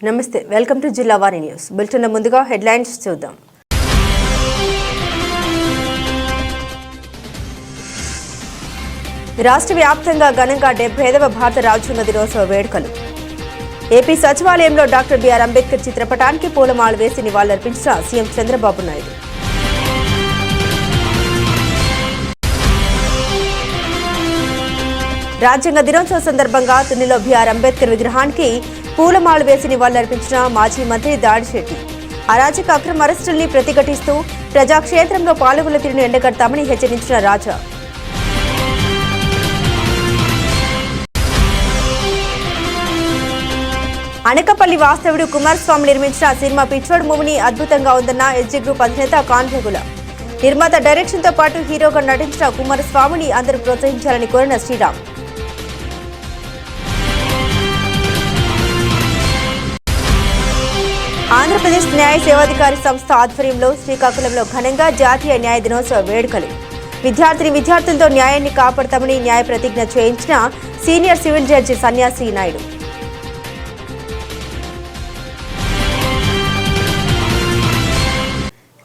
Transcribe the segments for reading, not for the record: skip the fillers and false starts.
నమస్తే, welcome to జిల్లా వారి న్యూస్ బులెటిన్. ముందుగా హెడ్లైన్స్ చూద్దాం. రాష్ట్ర వ్యాప్తంగా ఘనంగా 75వ భారత రాజ్యాంగ దినోత్సవ వేడుకలు. ఏపీ సచివాలయంలో డాక్టర్ బిఆర్ అంబేద్కర్ చిత్రపటానికి పూలమాల వేసి నివాళులర్పించిన సీఎం చంద్రబాబు నాయుడు. రాజ్యాంగ దినోత్సవ సందర్భంగా తునిలో బిఆర్ అంబేద్కర్ విగ్రహానికి పూలమాల వేసి నివాళులర్పించిన మాజీ మంత్రి దాడిశెట్టి. అరాచక అక్రమ అరెస్టుల్ని ప్రతిఘటిస్తూ ప్రజాక్షేత్రంలో పాల్గొన్న తీరును ఎండగడతామని హెచ్చరించిన రాజా. అనకపల్లి వాస్తవుడు కుమారస్వామి నిర్మించిన సినిమా పిచ్చోడ్ మూవీని అద్భుతంగా ఉందన్న ఎస్జీ గ్రూప్ అధినేత కాన్వెగుల. నిర్మాత డైరెక్షన్ తో పాటు హీరోగా నటించిన కుమారస్వామిని అందరూ ప్రోత్సహించాలని కోరిన శ్రీరామ్. ఆంధ్రప్రదేశ్ న్యాయ సేవాధికారి సంస్థ ఆధ్వర్యంలో శ్రీకాకుళంలో ఘనంగా జాతీయ న్యాయ దినోత్సవ వేడుకలు. విద్యార్థులతో న్యాయాన్ని కాపాడతామని న్యాయ ప్రతిజ్ఞ చేయించిన సీనియర్ సివిల్ జడ్జి సన్యాసి నాయుడు.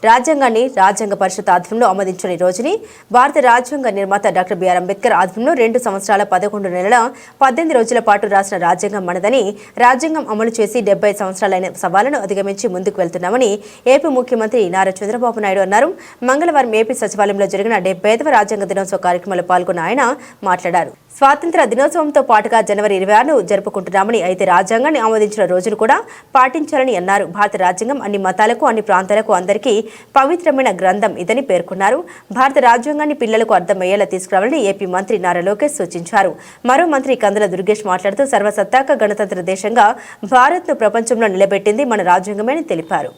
రాజ్యాంగాన్ని రాజ్యాంగ పరిషత్ ఆధ్వర్యంలో ఆమోదించిన ఈ రోజుని భారత రాజ్యాంగ నిర్మాత డాక్టర్ బిఆర్ అంబేద్కర్ ఆధ్వర్యంలో 2 సంవత్సరాల 11 నెలల 18 రోజుల పాటు రాసిన రాజ్యాంగం మనదని, రాజ్యాంగం అమలు చేసి 70 సంవత్సరాలైన సవాళ్లను అధిగమించి ముందుకు వెళ్తున్నామని ఏపీ ముఖ్యమంత్రి నారా చంద్రబాబు నాయుడు అన్నారు. మంగళవారం ఏపీ సచివాలయంలో జరిగిన 75వ రాజ్యాంగ దినోత్సవ కార్యక్రమంలో పాల్గొన్న ఆయన మాట్లాడారు. స్వాతంత్ర దినోత్సవంతో పాటుగా జనవరి 26ను జరుపుకుంటున్నామని, అయితే రాజ్యాంగాన్ని ఆమోదించిన రోజును కూడా పాటించాలని అన్నారు. భారత రాజ్యాంగం అన్ని మతాలకు, అన్ని ప్రాంతాలకు అందరికీ పవిత్రమైన గ్రంథం ఇదని పేర్కొన్నారు. భారత రాజ్యాంగాన్ని పిల్లలకు అర్థమయ్యేలా తీసుకురావాలని ఏపీ మంత్రి నారా లోకేష్ సూచించారు. మరో మంత్రి కందుల దుర్గేష్ మాట్లాడుతూ సర్వసత్తాక గణతంత్ర దేశంగా భారత్ను ప్రపంచంలో నిలబెట్టింది మన రాజ్యాంగమే అని తెలిపారు.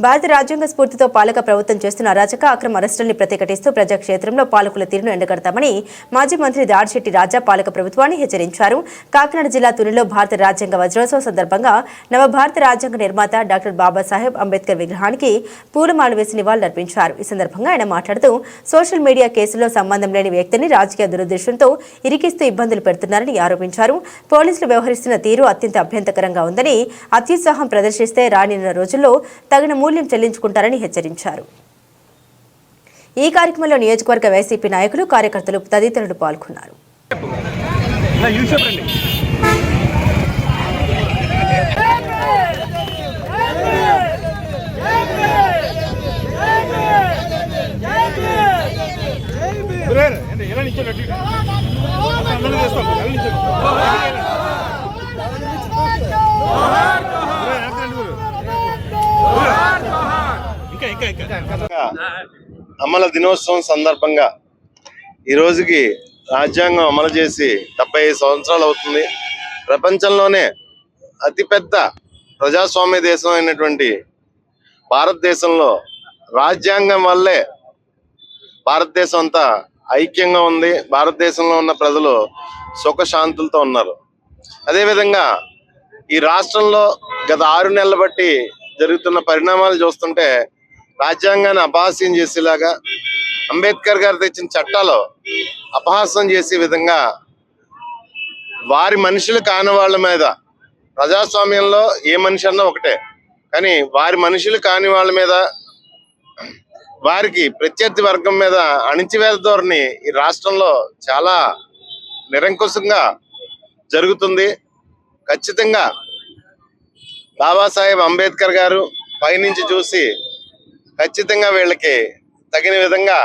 భారత రాజ్యాంగ స్ఫూర్తితో పాలక ప్రభుత్వం చేస్తున్న అరాచక అక్రమ అరెస్టుల్ని ప్రతిఘటిస్తూ ప్రజాక్షేత్రంలో పాలకుల తీరును ఎండగడతామని మాజీ మంత్రి దాడిశెట్టి రాజా పాలక ప్రభుత్వాన్ని హెచ్చరించారు. కాకినాడ జిల్లా తునిలో భారత రాజ్యాంగ వజ్రోత్సవ సందర్భంగా నవభారత రాజ్యాంగ నిర్మాత డాక్టర్ బాబాసాహెబ్ అంబేద్కర్ విగ్రహానికి పూలమాల వేసి నివాళులర్పించారు. ఈ సందర్భంగా ఆయన మాట్లాడుతూ సోషల్ మీడియా కేసులో సంబంధం లేని వ్యక్తిని రాజకీయ దురుద్దేశంతో ఇరికిస్తూ ఇబ్బందులు పెడుతున్నారని ఆరోపించారు. పోలీసులు వ్యవహరిస్తున్న తీరు అత్యంత అభ్యంతకరంగా ఉందని, అత్యుత్సాహం ప్రదర్శిస్తే రానున్న రోజుల్లో తగిన మూల్యం చెల్లించుకుంటారని హెచ్చరించారు. ఈ కార్యక్రమంలో నియోజకవర్గ వైసీపీ నాయకులు, కార్యకర్తలు తదితరులు పాల్గొన్నారు. అమల దినోత్సవం సందర్భంగా ఈ రోజుకి రాజ్యాంగం అమలు చేసి 75 సంవత్సరాలు అవుతుంది. ప్రపంచంలోనే అతిపెద్ద ప్రజాస్వామ్య దేశం అయినటువంటి భారతదేశంలో రాజ్యాంగం వల్లే భారతదేశం అంతా ఐక్యంగా ఉంది. భారతదేశంలో ఉన్న ప్రజలు సుఖశాంతులతో ఉన్నారు. అదేవిధంగా ఈ రాష్ట్రంలో గత 6 నెలల బట్టి జరుగుతున్న పరిణామాలు చూస్తుంటే రాజ్యాంగాన్ని అపహాస్యం చేసేలాగా, అంబేద్కర్ గారు తెచ్చిన చట్టాలు అపహాస్యం చేసే విధంగా వారి మనుషులు కాని వాళ్ళ మీద, ప్రజాస్వామ్యంలో ఏ మనిషి అన్నా ఒకటే, కానీ వారి మనుషులు కాని వాళ్ళ మీద, వారికి ప్రత్యర్థి వర్గం మీద అణిచివేత ధోరణి ఈ రాష్ట్రంలో చాలా నిరంకుశంగా జరుగుతుంది. ఖచ్చితంగా బాబాసాహెబ్ అంబేద్కర్ గారు పైనుంచి చూసి ఖచ్చితంగా వీళ్ళకి తగిన విధంగా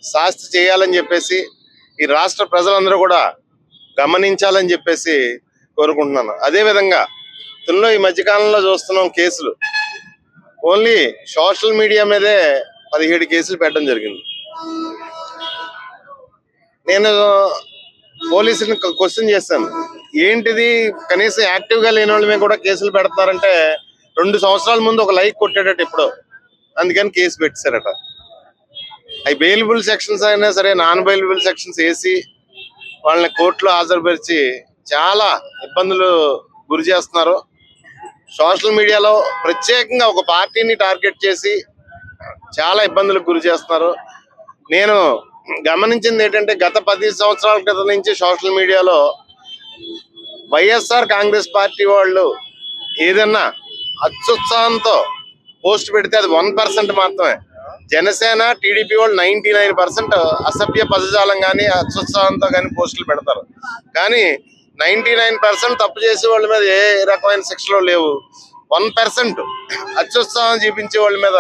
శాస్తి చేయాలని చెప్పేసి ఈ రాష్ట్ర ప్రజలందరూ కూడా గమనించాలని చెప్పేసి కోరుకుంటున్నాను. అదేవిధంగా తుల్లో ఈ మధ్యకాలంలో చూస్తున్నాం కేసులు ఓన్లీ సోషల్ మీడియా మీదే 17 కేసులు పెట్టడం జరిగింది. నేను పోలీసుని క్వశ్చన్ చేశాను, ఏంటిది కనీసం యాక్టివ్గా లేని వాళ్ళ మీద కూడా కేసులు పెడతారంటే 2 సంవత్సరాల ముందు ఒక లైక్ కొట్టాడట ఇప్పుడు, అందుకని కేసు పెట్టారట. అవి బెయిలబుల్ సెక్షన్స్ అయినా సరే నాన్ బెయిలబుల్ సెక్షన్స్ వేసి వాళ్ళని కోర్టులో హాజరుపరిచి చాలా ఇబ్బందులు గురి చేస్తున్నారు. సోషల్ మీడియాలో ప్రత్యేకంగా ఒక పార్టీని టార్గెట్ చేసి చాలా ఇబ్బందులకు గురి చేస్తున్నారు. నేను గమనించింది ఏంటంటే గత 10 సంవత్సరాల క్రితం నుంచి సోషల్ మీడియాలో వైఎస్ఆర్ కాంగ్రెస్ పార్టీ వాళ్ళు ఏదన్నా అత్యుత్సాహంతో పోస్ట్ పెడితే అది 1% మాత్రమే. జనసేన టీడీపీ వాళ్ళు 99% అసభ్య పదజాలం కానీ అత్యుత్సాహంతో కానీ పోస్టులు పెడతారు. కానీ 99% తప్పు చేసే వాళ్ళ మీద ఏ రకమైన శిక్షలు లేవు. 1% అత్యుత్సాహం చూపించే వాళ్ళ మీద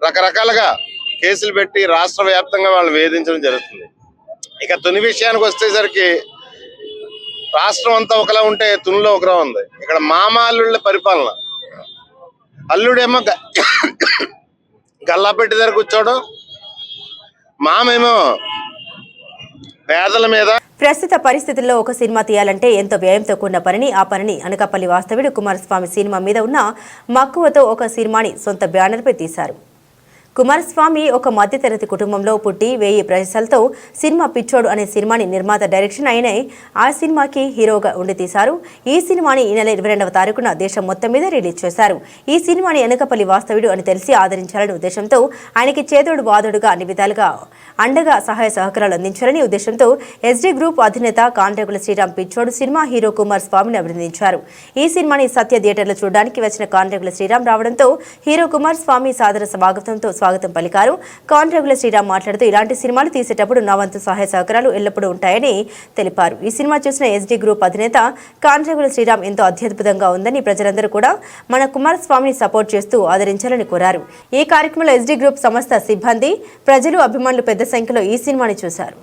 రకరకాలుగా కేసులు పెట్టి రాష్ట్ర వ్యాప్తంగా వాళ్ళు వేధించడం జరుగుతుంది. ఇక తుని విషయానికి వచ్చేసరికి రాష్ట్రం అంతా ఒకలా ఉంటే తునిలో ఒకలా ఉంది. ఇక్కడ మామ అల్లుళ్ళ పరిపాలన. అల్లుడేమో గల్లాపెట్టి దగ్గర కూర్చోవడం, మామేమో పేదల మీద. ప్రస్తుత పరిస్థితుల్లో ఒక సినిమా తీయాలంటే ఎంతో వ్యయంతో కూడిన పనిని, ఆ పనిని అనకాపల్లి వాస్తవ్యుడు కుమారస్వామి సినిమా మీద ఉన్న మక్కువతో ఒక సినిమాని సొంత బ్యానర్పై తీశారు. కుమారస్వామి ఒక మధ్యతరగతి కుటుంబంలో పుట్టి 1000 ప్రజలతో సినిమా పిచ్చోడు అనే సినిమాని నిర్మాత డైరెక్షన్ అయిన ఆ సినిమాకి హీరోగా ఉండి తీశారు. ఈ సినిమాని ఈ నెల 22వ తారీఖున దేశం మొత్తం మీద రిలీజ్ చేశారు. ఈ సినిమాని అనకాపల్లి వాస్తవ్యుడు అని తెలిసి ఆదరించాలనే ఉద్దేశంతో ఆయనకి చేదోడు వాదోడుగా అన్ని విధాలుగా అండగా సహాయ సహకారాలు అందించాలని ఉద్దేశంతో ఎస్డీ గ్రూప్ అధినేత కాంట్రాక్టుల శ్రీరామ్ పిచ్చోడు సినిమా హీరో కుమారస్వామిని అభినందించారు. ఈ సినిమాని సత్య థియేటర్లో చూడడానికి వచ్చిన కాంట్రాక్టుల శ్రీరామ్ రావడంతో హీరో కుమారస్వామి సాదర స్వాగతంతో స్వాగతం పలికారు. కాంట్రాక్టుల శ్రీరామ్ మాట్లాడుతూ ఇలాంటి సినిమాలు తీసేటప్పుడు నా వంతు సహాయ సహకారాలు ఎల్లప్పుడూ ఉంటాయని తెలిపారు. ఈ సినిమా చూసిన ఎస్డీ గ్రూప్ అధినేత కాంట్రాక్టుల శ్రీరామ్ ఎంతో అత్యద్భుతంగా ఉందని, ప్రజలందరూ కూడా మన కుమారస్వామిని సపోర్ట్ చేస్తూ ఆదరించాలని కోరారు. ఈ కార్యక్రమంలో ఎస్డీ గ్రూప్ సంస్థ సిబ్బంది, ప్రజలు, అభిమానులు పెద్ద సంఖ్యలో ఈ సినిమాని చూశారు.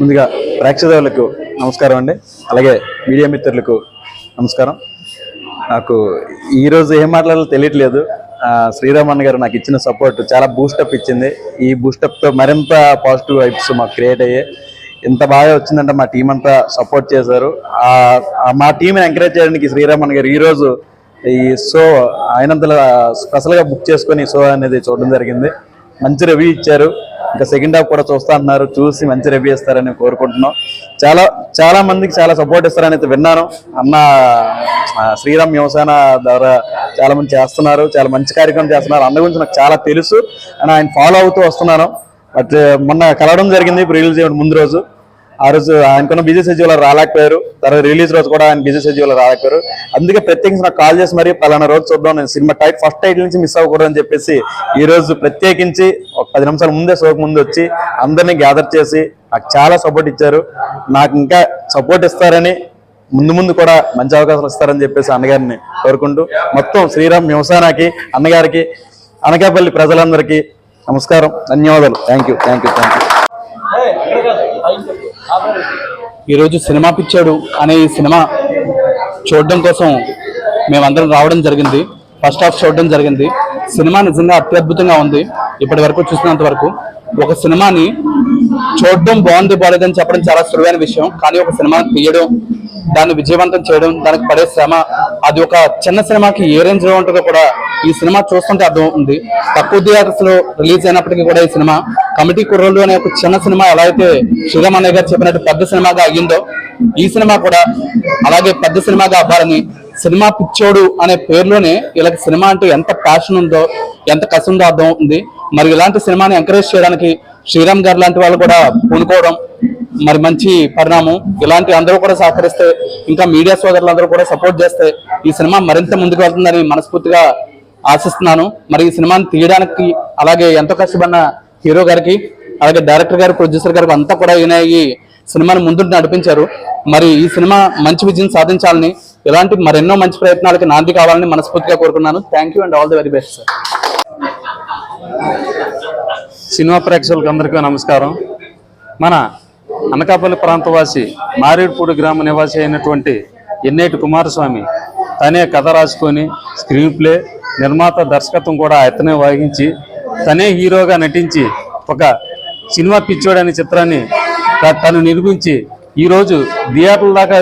ముందుగా ప్రేక్షకులకు నమస్కారం అండి, అలాగే మీడియా మిత్రులకు నమస్కారం. నాకు ఈరోజు ఏం మాట్లాడాలో తెలియట్లేదు. శ్రీరామ్ అన్న గారు నాకు ఇచ్చిన సపోర్ట్ చాలా బూస్టప్ ఇచ్చింది. ఈ బూస్టప్తో మరింత పాజిటివ్ వైబ్స్ మాకు క్రియేట్ అయ్యాయి. ఇంత బాగా వచ్చిందంటే మా టీం అంతా సపోర్ట్ చేశారు. మా టీంని ఎంకరేజ్ చేయడానికి శ్రీరామ్ అన్న గారు ఈరోజు ఈ షో ఆయనంతలో స్పెషల్గా బుక్ చేసుకొని షో అనేది చూడడం జరిగింది. మంచి రివ్యూ ఇచ్చారు. ఇంకా సెకండ్ హాఫ్ కూడా చూస్తా అన్నారు. చూసి మంచి రివ్యూ ఇస్తారని కోరుకుంటున్నాం. చాలా మందికి చాలా సపోర్ట్ ఇస్తారని అయితే విన్నాను. అన్న శ్రీరామ్ వ్యవసాయ ద్వారా చాలా మంది చేస్తున్నారు, చాలా మంచి కార్యక్రమం చేస్తున్నారు. అన్న గురించి నాకు చాలా తెలుసు అని ఆయన ఫాలో అవుతూ వస్తున్నాను. బట్ మొన్న కలవడం జరిగింది రిలీజ్ చేయడం ముందు రోజు. ఆ రోజు ఆయనకున్న బిజీ షెడ్యూల్ రాలేకపోయారు. తర్వాత రిలీజ్ రోజు కూడా ఆయన బిజీ షెడ్యూల్ రాలేకపోయారు. అందుకే ప్రత్యేకించి నాకు కాల్ చేసి మరి పలానా రోజు చూద్దాం, నేను సినిమా ఫస్ట్ టైటిల్ నుంచి మిస్ అవ్వకూడదు అని చెప్పేసి ఈ రోజు ప్రత్యేకించి ఒక 10 నిమిషాల ముందే షోకు ముందు వచ్చి అందరినీ గ్యాదర్ చేసి నాకు చాలా సపోర్ట్ ఇచ్చారు. నాకు ఇంకా సపోర్ట్ ఇస్తారని, ముందు కూడా మంచి అవకాశాలు ఇస్తారని చెప్పేసి అన్నగారిని కోరుకుంటూ మొత్తం శ్రీరామ్ వ్యవసాయకి, అన్నగారికి, అనకాపల్లి ప్రజలందరికీ నమస్కారం, ధన్యవాదాలు. Thank you. ఈరోజు సినిమా పిచ్చాడు అనే ఈ సినిమా చూడడం కోసం మేమందరం రావడం జరిగింది. ఫస్ట్ హాఫ్ చూడడం జరిగింది. సినిమా నిజంగా అత్యద్భుతంగా ఉంది. ఇప్పటి వరకు చూసినంత వరకు ఒక సినిమాని చూడడం బాగుంది బాలేదని చెప్పడం చాలా సులువైన విషయం. కానీ ఒక సినిమాని తీయడం, దాన్ని విజయవంతం చేయడం, దానికి పడే శ్రమ, అది ఒక చిన్న సినిమాకి ఏ రేంజ్ లో ఉంటుందో కూడా ఈ సినిమా చూస్తుంటే అర్థం ఉంది. తక్కువ థియేటర్స్ లో రిలీజ్ అయినప్పటికీ కూడా ఈ సినిమా కమిటీ కుర్రోళ్ళు అనే ఒక చిన్న సినిమా ఎలా అయితే శ్రీరామ్ అన్నయ్య గారు చెప్పినట్టు పెద్ద సినిమాగా అయ్యిందో, ఈ సినిమా కూడా అలాగే పెద్ద సినిమాగా అవ్వాలని, సినిమా పిచ్చోడు అనే పేరులోనే వీళ్ళకి సినిమా అంటే ఎంత ప్యాషన్ ఉందో, ఎంత కసిందో అర్థం అవుతుంది. మరి ఇలాంటి సినిమాని ఎంకరేజ్ చేయడానికి శ్రీరామ్ గారు లాంటి వాళ్ళు కూడా పూనుకోవడం మరి మంచి పరిణామం. ఇలాంటి అందరూ కూడా సహకరిస్తే, ఇంకా మీడియా సోదరులందరూ కూడా సపోర్ట్ చేస్తే ఈ సినిమా మరింత ముందుకు వెళ్తుందని మనస్ఫూర్తిగా ఆశిస్తున్నాను. మరి ఈ సినిమాని తీయడానికి అలాగే ఎంతో కష్టపడిన హీరో గారికి, అలాగే డైరెక్టర్ గారు, ప్రొడ్యూసర్ గారికి అంతా కూడా ఈయన ఈ సినిమాని ముందు నడిపించారు. మరి ఈ సినిమా మంచి విజయం సాధించాలని, ఇలాంటి మరెన్నో మంచి ప్రయత్నాలకి నాంది కావాలని మనస్ఫూర్తిగా కోరుకున్నాను. Thank you and all the very best sir. Cinema ప్రేక్షకులకు అందరికీ నమస్కారం. మన అనకాపల్లి ప్రాంతవాసి మారేడుపూడి గ్రామ నివాసి అయినటువంటి ఎన్నేటి కుమారస్వామి తనే కథ రాసుకొని స్క్రీన్ ప్లే, నిర్మాత, దర్శకత్వం కూడా అతనే వహించి తనే హీరోగా నటించి ఒక సినిమా పిచ్చోడు అనే చిత్రాన్ని తను నిర్మించి ఈరోజు థియేటర్ల దాకా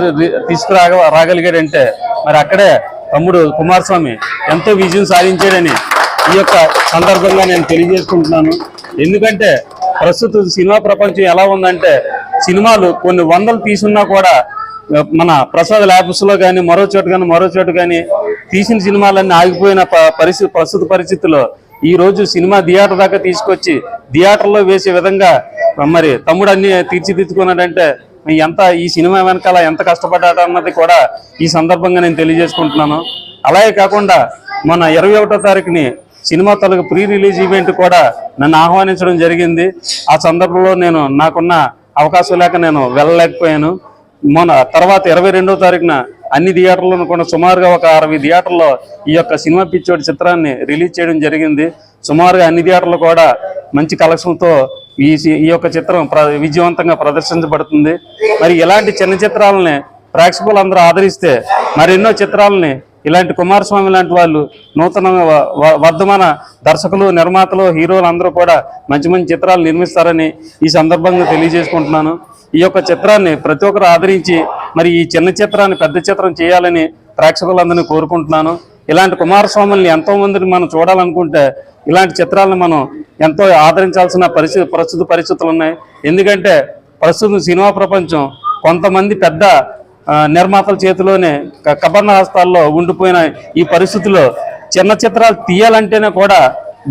రాగలిగాడంటే మరి అక్కడే తమ్ముడు కుమారస్వామి ఎంతో విజయం సాధించాడని ఈ యొక్క సందర్భంగా నేను తెలియజేసుకుంటున్నాను. ఎందుకంటే ప్రస్తుతం సినిమా ప్రపంచం ఎలా ఉందంటే, సినిమాలు కొన్ని వందలు తీసున్నా కూడా మన ప్రసాద్ ల్యాబ్స్లో కానీ మరో చోటు కానీ తీసిన సినిమాలన్నీ ఆగిపోయిన ప్రస్తుత పరిస్థితుల్లో ఈరోజు సినిమా థియేటర్ దాకా తీసుకొచ్చి థియేటర్లో వేసే విధంగా మరి తమ్ముడు అన్ని తీర్చిదిద్దుకున్నాడంటే ఎంత ఈ సినిమా వెనకాల ఎంత కష్టపడ్డాడు అన్నది కూడా ఈ సందర్భంగా నేను తెలియజేసుకుంటున్నాను. అలాగే కాకుండా మన 21వ తారీఖుని సినిమా తాలూకు ప్రీ రిలీజ్ ఈవెంట్ కూడా నన్ను ఆహ్వానించడం జరిగింది. ఆ సందర్భంలో నాకున్న అవకాశం లేక నేను వెళ్ళలేకపోయాను. తర్వాత 22వ తారీఖున అన్ని థియేటర్లను కూడా సుమారుగా ఒక 60 థియేటర్లో ఈ యొక్క సినిమా పిచ్చోడి చిత్రాన్ని రిలీజ్ చేయడం జరిగింది. సుమారుగా అన్ని థియేటర్లు కూడా మంచి కలెక్షన్తో ఈ యొక్క చిత్రం విజయవంతంగా ప్రదర్శించబడుతుంది. మరి ఇలాంటి చిన్న చిత్రాలని ప్రేక్షకులందరూ ఆదరిస్తే మరెన్నో చిత్రాలని ఇలాంటి కుమారస్వామి లాంటి వాళ్ళు నూతన వర్ధమాన దర్శకులు, నిర్మాతలు, హీరోలు అందరూ కూడా మంచి మంచి చిత్రాలు నిర్మిస్తారని ఈ సందర్భంగా తెలియజేసుకుంటున్నాను. ఈ యొక్క చిత్రాన్ని ప్రతి ఒక్కరు ఆదరించి మరి ఈ చిన్న చిత్రాన్ని పెద్ద చిత్రం చేయాలని ప్రేక్షకులందరినీ కోరుకుంటున్నాను. ఇలాంటి కుమారస్వాముల్ని ఎంతో మందిని మనం చూడాలనుకుంటే ఇలాంటి చిత్రాలను మనం ఎంతో ఆదరించాల్సిన ప్రస్తుత పరిస్థితులు ఉన్నాయి. ఎందుకంటే ప్రస్తుతం సినిమా ప్రపంచం కొంతమంది పెద్ద నిర్మాతల చేతిలోనే కబర్ణ హస్తాల్లో ఉండిపోయిన ఈ పరిస్థితుల్లో చిన్న చిత్రాలు తీయాలంటేనే కూడా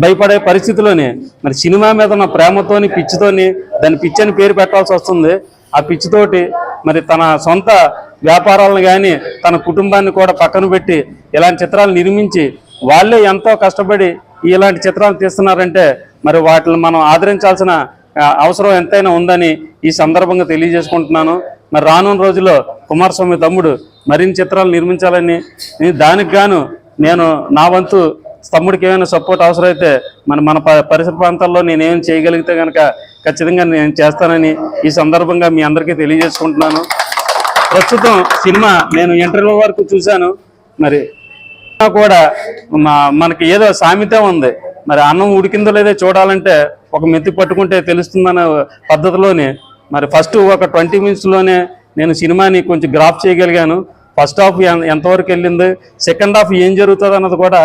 భయపడే పరిస్థితిలోనే మరి సినిమా మీద ఉన్న ప్రేమతోని, పిచ్చితోని, దాని పిచ్చి అని పేరు పెట్టాల్సి వస్తుంది. ఆ పిచ్చితోటి మరి తన సొంత వ్యాపారాలను కానీ తన కుటుంబాన్ని కూడా పక్కన పెట్టి ఇలాంటి చిత్రాలు నిర్మించి వాళ్ళే ఎంతో కష్టపడి ఇలాంటి చిత్రాలు తీస్తున్నారంటే మరి వాటిని మనం ఆదరించాల్సిన అవసరం ఎంతైనా ఉందని ఈ సందర్భంగా తెలియజేసుకుంటున్నాను. మరి రానున్న రోజుల్లో కుమారస్వామి తమ్ముడు మరిన్ని చిత్రాలు నిర్మించాలని, దానికి గాను నేను నా వంతు తమ్ముడికి ఏమైనా సపోర్ట్ అవసరమైతే మన పరిసర ప్రాంతాల్లో నేనేం చేయగలిగితే కనుక ఖచ్చితంగా నేను చేస్తానని ఈ సందర్భంగా మీ అందరికీ తెలియజేసుకుంటున్నాను. ప్రస్తుతం సినిమా నేను ఇంటర్వ్యూ వరకు చూశాను. మరి కూడా మనకి ఏదో సామెత ఉంది, మరి అన్నం ఉడికిందో లేదో చూడాలంటే ఒక మెత్తి పట్టుకుంటే తెలుస్తుందన్న పద్ధతిలోనే మరి ఫస్ట్ ఒక 20 మినిట్స్లోనే నేను సినిమాని కొంచెం గ్రాఫ్ చేయగలిగాను. ఫస్ట్ హాఫ్ ఎంతవరకు వెళ్ళింది, సెకండ్ హాఫ్ ఏం జరుగుతుంది అన్నది కూడా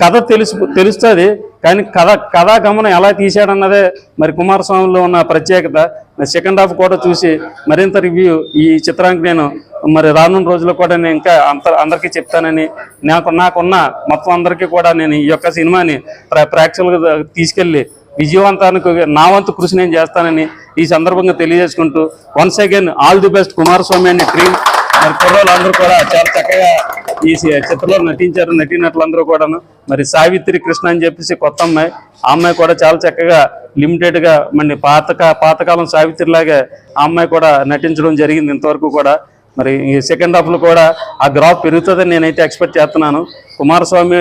కథ తెలుస్తుంది. కానీ కథా గమనం ఎలా తీశాడన్నదే మరి కుమారస్వామిలో ఉన్న ప్రత్యేకత. సెకండ్ హాఫ్ కూడా చూసి మరింత రివ్యూ ఈ చిత్రానికి నేను మరి రానున్న రోజుల్లో కూడా నేను ఇంకా అందరికీ చెప్తానని, నాకున్న మొత్తం అందరికీ కూడా నేను ఈ యొక్క సినిమాని ప్రేక్షకులకు తీసుకెళ్ళి విజయవంతానికి నా వంతు కృషి నేను చేస్తానని ఈ సందర్భంగా తెలియజేసుకుంటూ once again all the best Kumaraswamy అనే డ్రీమ్. మరి కుర్రోళ్ళందరూ కూడా చాలా చక్కగా ఈ చిత్రంలో నటించారు. నటీనటులందరూ కూడాను మరి సావిత్రి కృష్ణ అని చెప్పేసి కొత్త అమ్మాయి, ఆ అమ్మాయి కూడా చాలా చక్కగా లిమిటెడ్గా మరి పాతకాలం సావిత్రిలాగా ఆ అమ్మాయి కూడా నటించడం జరిగింది ఇంతవరకు కూడా. మరి ఈ సెకండ్ హాఫ్లో కూడా ఆ గ్రాఫ్ పెరుగుతుందని నేనైతే ఎక్స్పెక్ట్ చేస్తున్నాను. కుమారస్వామి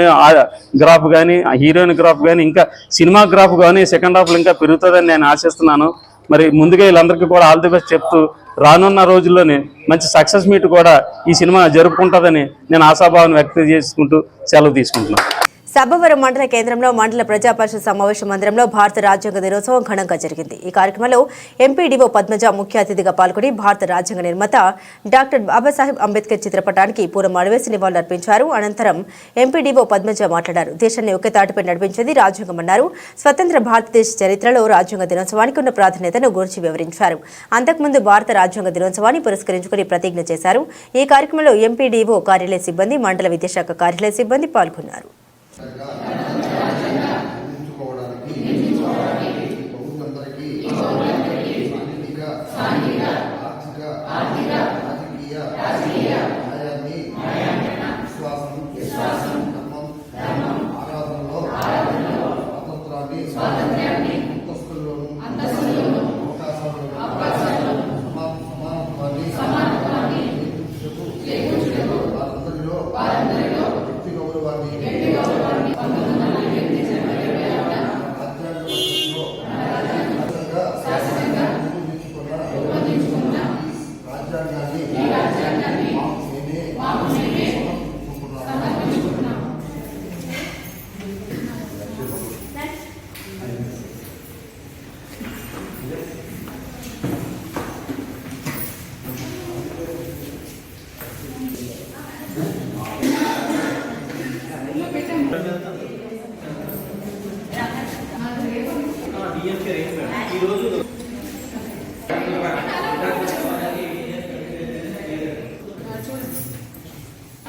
గ్రాఫ్ కానీ, ఆ హీరోయిన్ గ్రాఫ్ కానీ, ఇంకా సినిమా గ్రాఫ్ కానీ సెకండ్ హాఫ్లో ఇంకా పెరుగుతుందని నేను ఆశిస్తున్నాను. మరి ముందుగా వీళ్ళందరికీ కూడా ఆల్ ది బెస్ట్ చెప్తూ రానున్న రోజుల్లోనే మంచి సక్సెస్ మీట్ కూడా ఈ సినిమా జరుపుకుంటుందని నేను ఆశాభావాన్ని వ్యక్తం చేసుకుంటూ సెలవు తీసుకుంటున్నాను. సబ్బవరం మండల కేంద్రంలో మండల ప్రజా పరిషత్ సమావేశ మందిరంలో భారత రాజ్యాంగ దినోత్సవం ఘనంగా జరిగింది. ఈ కార్యక్రమంలో ఎంపీడీఓ పద్మజ ముఖ్య అతిథిగా పాల్గొని భారత రాజ్యాంగ నిర్మాత డాక్టర్ బాబాసాహెబ్ అంబేద్కర్ చిత్రపటానికి పూలమాల వేసి నివాళులర్పించారు. అనంతరం ఎంపీడీఓ పద్మజ మాట్లాడారు. దేశాన్ని ఒకే తాటిపై నడిపించేది రాజ్యాంగమన్నారు. స్వతంత్ర భారతదేశ చరిత్రలో రాజ్యాంగ దినోత్సవానికి ఉన్న ప్రాధాన్యతను గురించి వివరించారు. అంతకుముందు భారత రాజ్యాంగ దినోత్సవాన్ని పురస్కరించుకుని ప్రతిజ్ఞ చేశారు. ఈ కార్యక్రమంలో ఎంపీడీఓ కార్యాలయ సిబ్బంది, మండల విద్యాశాఖ కార్యాలయ సిబ్బంది పాల్గొన్నారు. వారందరిలో వ్యక్తి గౌరవాన్ని శాసనంగా రూపొందించుకున్న రాజ్యాంగాన్ని మాకు నేనే సమర్పించుకుంటున్నాను.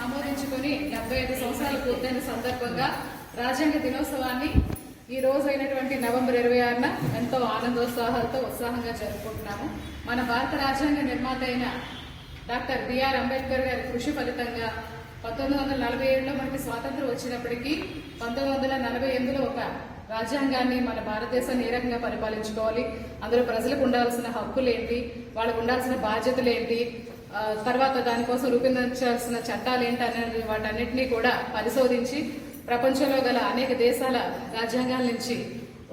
ఆమోదించుకొని 75 సంవత్సరాలు పూర్తయిన సందర్భంగా రాజ్యాంగ దినోత్సవాన్ని ఈ రోజు అయినటువంటి నవంబర్ 26న ఎంతో ఆనందోత్సాహాలతో ఉత్సాహంగా జరుపుకుంటున్నాము. మన భారత రాజ్యాంగ నిర్మాత అయిన డాక్టర్ బిఆర్ అంబేద్కర్ గారి కృషి ఫలితంగా 1947లో మనకి స్వాతంత్రం వచ్చినప్పటికీ 1948లో ఒక రాజ్యాంగాన్ని మన భారతదేశాన్ని ఏ రకంగా పరిపాలించుకోవాలి, అందులో ప్రజలకు ఉండాల్సిన హక్కులు ఏంటి, వాళ్ళకు ఉండాల్సిన బాధ్యతలు ఏంటి, తర్వాత దానికోసం రూపొందించాల్సిన చట్టాలు ఏంటి అనేది వాటన్నిటినీ కూడా పరిశోధించి ప్రపంచంలో గల అనేక దేశాల రాజ్యాంగాల నుంచి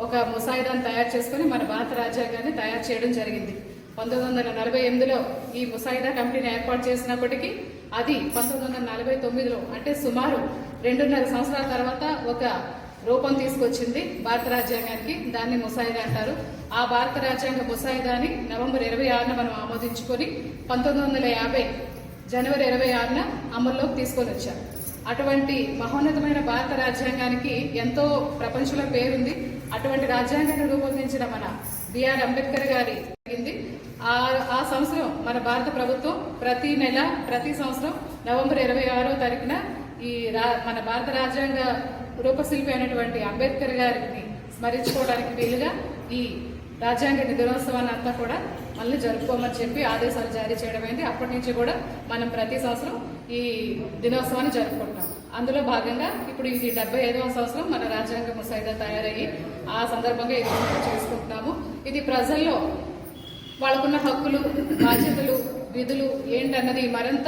ఒక ముసాయిదాను తయారు చేసుకుని మన భారత రాజ్యాంగాన్ని తయారు చేయడం జరిగింది. 1948లో ఈ ముసాయిదా కమిటీని ఏర్పాటు చేసినప్పటికీ అది 1949లో అంటే సుమారు 2.5 సంవత్సరాల తర్వాత ఒక రూపం తీసుకొచ్చింది భారత రాజ్యాంగానికి. దాన్ని ముసాయిదా అంటారు. ఆ భారత రాజ్యాంగ ముసాయిదాని నవంబర్ 26న మనం ఆమోదించుకొని 1950 జనవరి 26న అమల్లోకి తీసుకొని వచ్చారు. అటువంటి మహోన్నతమైన భారత రాజ్యాంగానికి ఎంతో ప్రపంచంలో పేరుంది. అటువంటి రాజ్యాంగాన్ని రూపొందించిన మన బిఆర్ అంబేద్కర్ గారి జరిగింది. ఆ సంవత్సరం మన భారత ప్రభుత్వం ప్రతి నెల ప్రతి సంవత్సరం నవంబర్ 26వ తారీఖున ఈ మన భారత రాజ్యాంగ రూపశిల్పి అయినటువంటి అంబేద్కర్ గారిని స్మరించుకోవడానికి వీలుగా ఈ రాజ్యాంగ దినోత్సవాన్ని అంతా కూడా మళ్ళీ జరుపుకోమని చెప్పి ఆదేశాలు జారీ చేయడమైంది. అప్పటి నుంచి కూడా మనం ప్రతి సంవత్సరం ఈ దినోత్సవాన్ని జరుపుకుంటాం. అందులో భాగంగా ఇప్పుడు ఇది 75వ సంవత్సరం మన రాజ్యాంగ ముసాయిదా తయారయ్యి ఆ సందర్భంగా ఇది చేసుకుంటున్నాము. ఇది ప్రజల్లో వాళ్ళకున్న హక్కులు, బాధ్యతలు, విధులు ఏంటన్నది మరింత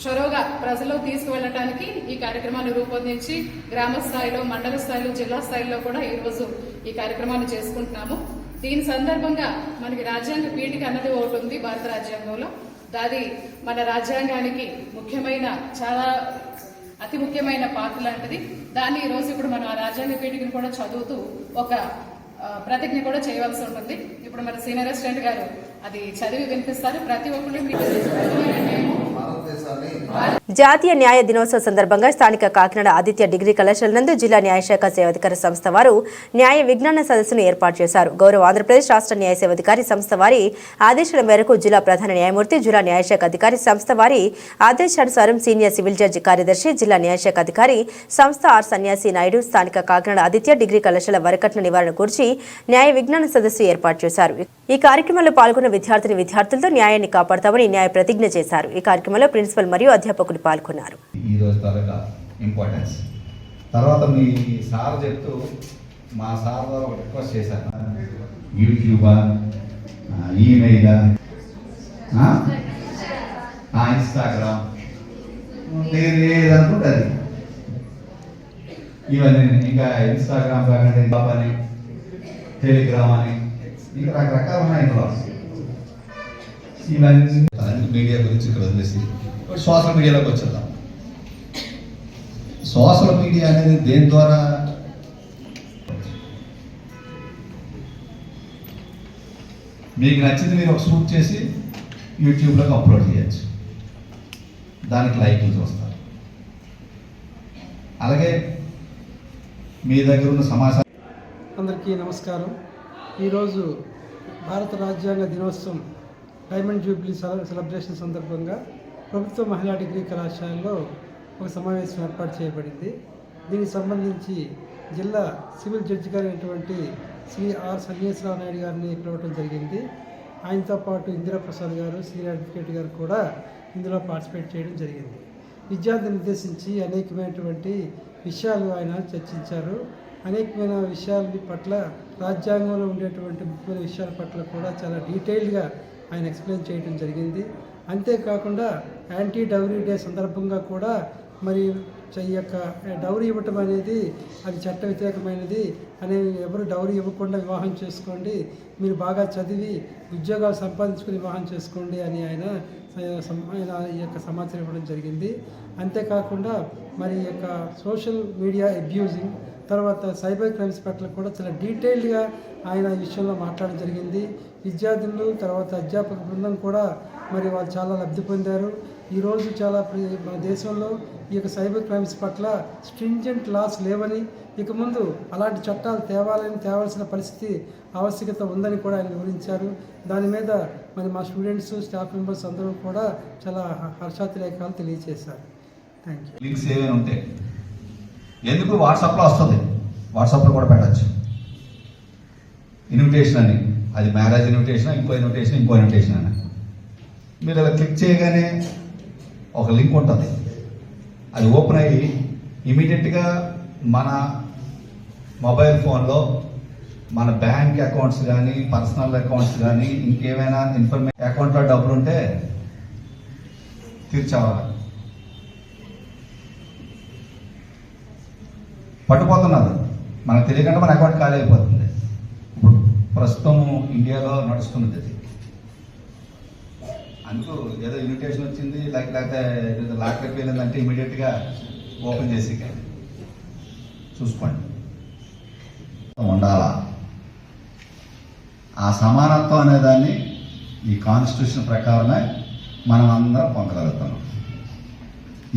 చొరవగా ప్రజల్లో తీసుకువెళ్ళటానికి ఈ కార్యక్రమాన్ని రూపొందించి గ్రామ స్థాయిలో, మండల స్థాయిలో, జిల్లా స్థాయిలో కూడా ఈరోజు ఈ కార్యక్రమాన్ని చేసుకుంటున్నాము. దీని సందర్భంగా మనకి రాజ్యాంగ పీఠిక అన్నది ఒకటి ఉంది భారత రాజ్యాంగంలో. అది మన రాజ్యాంగానికి ముఖ్యమైన, చాలా అతి ముఖ్యమైన పాత్ర లాంటిది. దాన్ని ఈరోజు ఇప్పుడు మనం ఆ రాజ్యాంగ పీఠికను కూడా చదువుతూ ఒక ప్రతిజ్ఞ కూడా చేయవలసి ఉంటుంది. ఇప్పుడు మన సీనియర్ అసిస్టెంట్ గారు అది చదివి వినిపిస్తారు. ప్రతి ఒక్కరు మీకు జాతీయ న్యాయ దినోత్సవ సందర్భంగా స్థానిక కాకినాడ ఆదిత్య డిగ్రీ కళాశాల నందు జిల్లా న్యాయశాఖ సేవాధికారి సంస్థ వారు న్యాయ విజ్ఞాన సదస్సును ఏర్పాటు చేశారు. గౌరవ ఆంధ్రప్రదేశ్ రాష్ట్ర న్యాయ సేవాధికారి సంస్థ వారి ఆదేశాల మేరకు జిల్లా ప్రధాన న్యాయమూర్తి, జిల్లా న్యాయశాఖ అధికారి సంస్థ వారి ఆదేశానుసారం సీనియర్ సివిల్ జడ్జి కార్యదర్శి, జిల్లా న్యాయశాఖ అధికారి సంస్థ ఆర్ సన్యాసి నాయుడు స్థానిక కాకినాడ ఆదిత్య డిగ్రీ కళాశాల వరకట్న నివారణ గురించి న్యాయ విజ్ఞాన సదస్సు ఏర్పాటు చేశారు. ఈ కార్యక్రమంలో పాల్గొన్న విద్యార్థులతో న్యాయాన్ని కాపాడతామని న్యాయ ప్రతిజ్ఞ చేశారు. ఈ కార్యక్రమంలో ప్రిన్సిపల్ మరియు అధ్యాపకులు పాల్గొన్నారు. ఈ రోజు తాలూకా ఇంపార్టెన్స్ తర్వాత మీ సార్ చెప్తూ మా సార్ ద్వారా ఒక రిక్వెస్ట్ చేశాను. యూట్యూబా, ఈమెయిలా, ఇన్స్టాగ్రామ్ లేదనుకుంటే అది ఇవన్నీ ఇంకా ఇన్స్టాగ్రామ్ కాకుండా బాబ్ అని, టెలిగ్రామ్ అని ఇంకా రకరకాలు ఉన్నాయి. ఇందులో ఇవన్నీ మీడియా గురించి ఇక్కడ వదిలేసి సోషల్ మీడియాలోకి వచ్చేద్దాం. సోషల్ మీడియా అనేది దేని ద్వారా మీకు నచ్చింది మీరు ఒక షూట్ చేసి యూట్యూబ్లోకి అప్లోడ్ చేయొచ్చు. దానికి లైక్లు చూస్తారు. అలాగే మీ దగ్గర ఉన్న సమాచారం. అందరికీ నమస్కారం. ఈరోజు భారత రాజ్యాంగ దినోత్సవం డైమండ్ జూబ్లీ సెలబ్రేషన్ సందర్భంగా ప్రభుత్వ మహిళా డిగ్రీ కళాశాలలో ఒక సమావేశం ఏర్పాటు చేయబడింది. దీనికి సంబంధించి జిల్లా సివిల్ జడ్జి గారు అయినటువంటి శ్రీ ఆర్ సన్యాసరావు నాయుడు గారిని పిలవటం జరిగింది. ఆయనతో పాటు ఇందిరాప్రసాద్ గారు, సీనియర్ అడ్వకేట్ గారు కూడా ఇందులో పార్టిసిపేట్ చేయడం జరిగింది. విద్యార్థిని ఉద్దేశించి అనేకమైనటువంటి విషయాలు ఆయన చర్చించారు. అనేకమైన విషయాల పట్ల, రాజ్యాంగంలో ఉండేటువంటి ముఖ్యమైన విషయాల పట్ల కూడా చాలా డీటెయిల్డ్గా ఆయన ఎక్స్ప్లెయిన్ చేయడం జరిగింది. అంతేకాకుండా యాంటీ డౌరీ డే సందర్భంగా కూడా మరి ఈ యొక్క డౌరీ ఇవ్వటం అనేది అది చట్ట వ్యతిరేకమైనది అని, ఎవరు డౌరీ ఇవ్వకుండా వివాహం చేసుకోండి, మీరు బాగా చదివి ఉద్యోగాలు సంపాదించుకుని వివాహం చేసుకోండి అని ఆయన ఈ యొక్క సమాచారం ఇవ్వడం జరిగింది. అంతేకాకుండా మరి ఈ యొక్క సోషల్ మీడియా అబ్యూజింగ్, తర్వాత సైబర్ క్రైమ్స్ పట్ల కూడా చాలా డీటెయిల్డ్గా ఆయన ఈ విషయంలో మాట్లాడడం జరిగింది. విద్యార్థులు తర్వాత అధ్యాపక బృందం కూడా మరి వాళ్ళు చాలా లబ్ధి పొందారు. ఈరోజు చాలా మన దేశంలో ఈ యొక్క సైబర్ క్రైమ్స్ పట్ల స్ట్రింజెంట్ లాస్ లేవని, ఇక ముందు అలాంటి చట్టాలు తేవాల్సిన పరిస్థితి ఆవశ్యకత ఉందని కూడా ఆయన వివరించారు. దాని మీద మరి మా స్టూడెంట్స్, స్టాఫ్ మెంబర్స్ అందరూ కూడా చాలా హర్షాతిరేకాలు తెలియజేశారు. Thank you. లింక్స్ ఏమైనా ఉంటే ఎందుకు వాట్సాప్లో వస్తుంది, వాట్సాప్లో కూడా పెట్టచ్చు. ఇన్విటేషన్ అని, అది మ్యారేజ్ ఇన్విటేషన్, ఇంకో ఇన్విటేషన్ అని మీరు అలా క్లిక్ చేయగానే ఒక లింక్ ఉంటుంది. అది ఓపెన్ అయ్యి ఇమీడియట్గా మన మొబైల్ ఫోన్లో మన బ్యాంక్ అకౌంట్స్ కానీ, పర్సనల్ అకౌంట్స్ కానీ, ఇంకేమైనా ఇన్ఫర్మేషన్ అకౌంట్లో డబ్బులు ఉంటే తీర్చేవారు. పట్టుపోతున్నారు, మనకు తెలియకుండా మన అకౌంట్ ఖాళీ అయిపోతుంది. ఇప్పుడు ప్రస్తుతం ఇండియాలో నడుస్తున్నది అది. అందుకు ఏదో ఇన్విటేషన్ వచ్చింది, లేకపోతే ఏదో లాక్లోకి వెళ్ళిందంటే ఇమీడియట్గా ఓపెన్ చేసి చూసుకోండి. ఉండాలా ఆ సమానత్వం అనేదాన్ని ఈ కాన్స్టిట్యూషన్ ప్రకారమే మనం అందరం పొందగలుగుతున్నాం.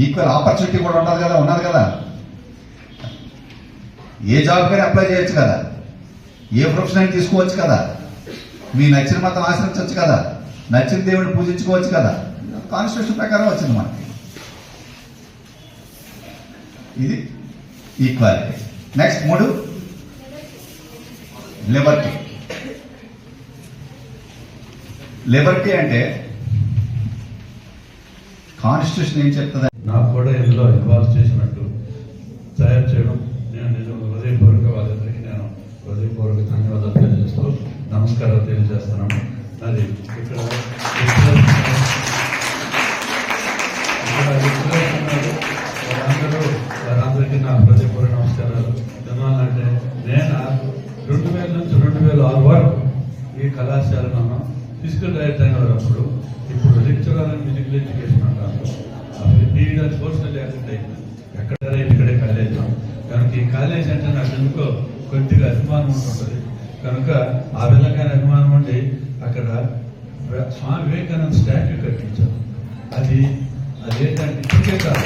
ఈక్వల్ ఆపర్చునిటీ కూడా ఉన్నది కదా. ఏ జాబ్కైనా అప్లై చేయొచ్చు కదా, ఏ ప్రొఫెషన్ అయినా తీసుకోవచ్చు కదా, మీ నచ్చిన మతం ఆశ్రయించవచ్చు కదా, నచ్చిన దేవుడిని పూజించుకోవచ్చు కదా. కాన్స్టిట్యూషన్ ప్రకారం వచ్చింది మనకి. ఇది ఈక్వాలిటీ. Next 3 Liberty. లిబర్టీ అంటే కాన్స్టిట్యూషన్ ఏం చెప్తుంది? నాకు కూడా ఇందులో ఇన్వాల్వ్ చేసినట్టు తయారు చేయడం నేను హృదయపూర్వక వాళ్ళందరికీ హృదయపూర్వక ధన్యవాదాలు తెలియజేస్తూ నమస్కారాలు తెలియజేస్తున్నాను. అది ఇక్కడ వారందరికీ నా హృదయపూర్వక నమస్కారాలు. ఎందువల్లంటే నేను 2000 నుంచి 2006 వరకు ఈ కళాశాలను ఫిజికల్ డైరెక్టర్గా ఉన్నప్పుడు, ఇప్పుడు లెక్చరర్ అండ్ ఫిజికల్ ఎడ్యుకేషన్ అంటారు. బీఈడీ సోషల్ యాక్ట్ అయింది. ఇక్కడే కాలేజ్ కనుక ఈ కాలేజ్ అంటే నాకు ఎందుకో కొద్దిగా అభిమానం ఉంటుంది. కనుక ఆ విధంగా అభిమానం ఉండి అక్కడ స్వామి వివేకానంద స్టాట్యూ కట్టించారు. అదేంటంటే ఇప్పటికే కాదు,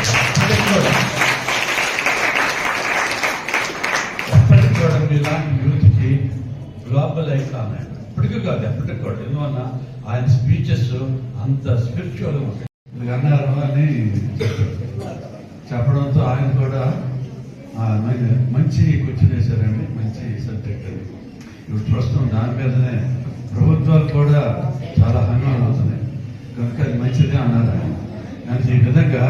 ఎప్పటికి కూడా ఇలాంటి యూత్కి గ్లోబల్ ఐకాన్ ఇప్పటికీ కాదు, ఎప్పటికి కూడా. ఎందువల్ల ఆయన స్పీచెస్ అంత స్పిరిచువల్గా ఉంటాయి. అన్నారు అని చెప్పడంతో ఆయన కూడా మంచి క్వశ్చన్ వేశారండి, మంచి సబ్జెక్ట్ అది. ఇప్పుడు ప్రస్తుతం దాని మీదనే ప్రభుత్వాలు కూడా చాలా హంగామా అవుతున్నాయి. కనుక అది మంచిదే అన్నారు ఆయన. కానీ ఈ విధంగా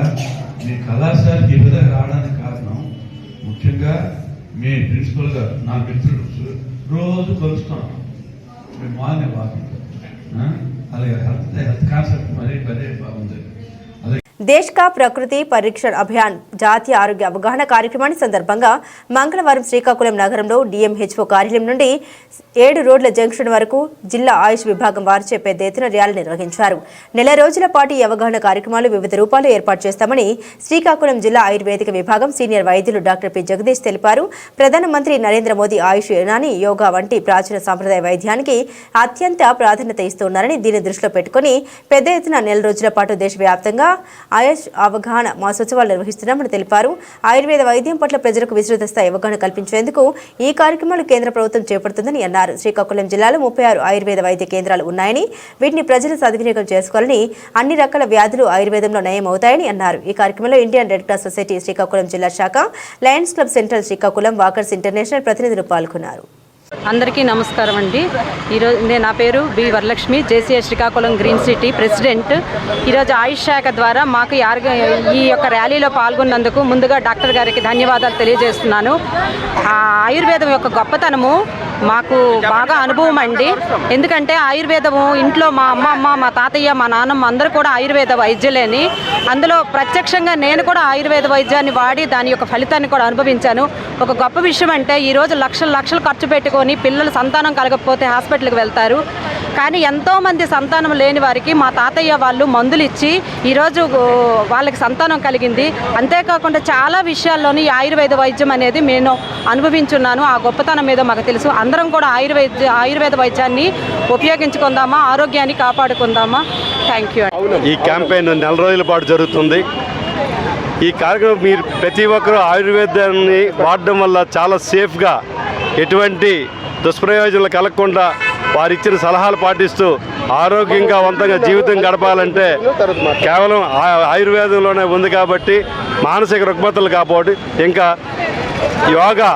మీ కళాశాలకి ఈ విధంగా రావడానికి కారణం ముఖ్యంగా మీ ప్రిన్సిపల్ గారు, నా మిత్రుడు రోజు కలుస్తాం. మేము మార్నింగ్ వాకింగ్, అలాగే హెల్త్ కాన్సెప్ట్ మరీ బాగుంది. देश का प्रकृति परीक्षण अभियान జాతీయ ఆరోగ్య అవగాహన కార్యక్రమాన్ని సందర్భంగా మంగళవారం శ్రీకాకుళం నగరంలో డిఎంహెచ్ఓ కార్యాలయం నుండి 7 రోడ్ల జంక్షన్ వరకు జిల్లా ఆయుష్ విభాగం వారిచే పెద్ద ఎత్తున ర్యాలీ నిర్వహించారు. నెల రోజుల పాటు ఈ అవగాహన కార్యక్రమాలు వివిధ రూపాల్లో ఏర్పాటు చేస్తామని శ్రీకాకుళం జిల్లా ఆయుర్వేదిక విభాగం సీనియర్ వైద్యులు డాక్టర్ పి జగదీష్ తెలిపారు. ప్రధానమంత్రి నరేంద్ర మోదీ ఆయుష్ యునాని యోగా వంటి ప్రాచీన సాంప్రదాయ వైద్యానికి అత్యంత ప్రాధాన్యత ఇస్తున్నారని, దీన్ని దృష్టిలో పెట్టుకుని పెద్ద ఎత్తున నెల రోజుల పాటు దేశవ్యాప్తంగా ఆయుష్ అవగాహన మాసోత్సవాలు నిర్వహిస్తున్నామని తెలిపారు. ఆయుర్వేద వైద్యం పట్ల ప్రజలకు విస్తృత స్థాయి అవగాహన కల్పించేందుకు ఈ కార్యక్రమాలు కేంద్ర ప్రభుత్వం చేపడుతుందని అన్నారు. శ్రీకాకుళం జిల్లాలో 36 ఆయుర్వేద వైద్య కేంద్రాలు ఉన్నాయని, వీటిని ప్రజలు సద్వినియోగం చేసుకోవాలని, అన్ని రకాల వ్యాధులు ఆయుర్వేదంలో నయం అవుతాయని అన్నారు. ఈ కార్యక్రమంలో Indian red cross society Srikakulam జిల్లా శాఖ, lions club central Srikakulam, walkers international ప్రతినిధులు పాల్గొన్నారు. అందరికీ నమస్కారం అండి. ఈరోజు నా పేరు B Varalakshmi, JCS Srikakulam green city president. ఈరోజు ఆయుష్ శాఖ ద్వారా మాకు ఈ యొక్క ర్యాలీలో పాల్గొన్నందుకు ముందుగా డాక్టర్ గారికి ధన్యవాదాలు తెలియజేస్తున్నాను. ఆయుర్వేదం యొక్క గొప్పతనము మాకు బాగా అనుభవం అండి. ఎందుకంటే ఆయుర్వేదము ఇంట్లో మా అమ్మమ్మ, మా తాతయ్య, మా నాన్నమ్మ అందరూ కూడా ఆయుర్వేద వైద్యులేని, అందులో ప్రత్యక్షంగా నేను కూడా ఆయుర్వేద వైద్యాన్ని వాడి దాని యొక్క ఫలితాన్ని కూడా అనుభవించాను. ఒక గొప్ప విషయం అంటే ఈరోజు లక్షలు ఖర్చు పెట్టుకొని పిల్లలు సంతానం కలగకపోతే హాస్పిటల్కి వెళ్తారు. కానీ ఎంతోమంది సంతానం లేని వారికి మా తాతయ్య వాళ్ళు మందులు ఇచ్చి ఈరోజు వాళ్ళకి సంతానం కలిగింది. అంతేకాకుండా చాలా విషయాల్లోని ఆయుర్వేద వైద్యం అనేది నేను అనుభవించున్నాను. ఆ గొప్పతనం మీద మాకు తెలుసు. అందరం కూడా ఆయుర్వేద వైద్యాన్ని ఉపయోగించుకుందామా, ఆరోగ్యాన్ని కాపాడుకుందామా. Thank you. ఈ క్యాంపెయిన్ 4 రోజుల పాటు జరుగుతుంది. ఈ కార్యక్రమం మీరు ప్రతి ఒక్కరూ ఆయుర్వేదాన్ని వాడడం వల్ల చాలా సేఫ్గా, ఎటువంటి దుష్ప్రయోజనాలు కలగకుండా వారిచ్చిన సలహాలు పాటిస్తూ ఆరోగ్యంగా వంతంగా జీవితం గడపాలంటే కేవలం ఆయుర్వేదంలోనే ఉంది. కాబట్టి మానసిక రుగ్మతలు కాబట్టి ఇంకా యోగా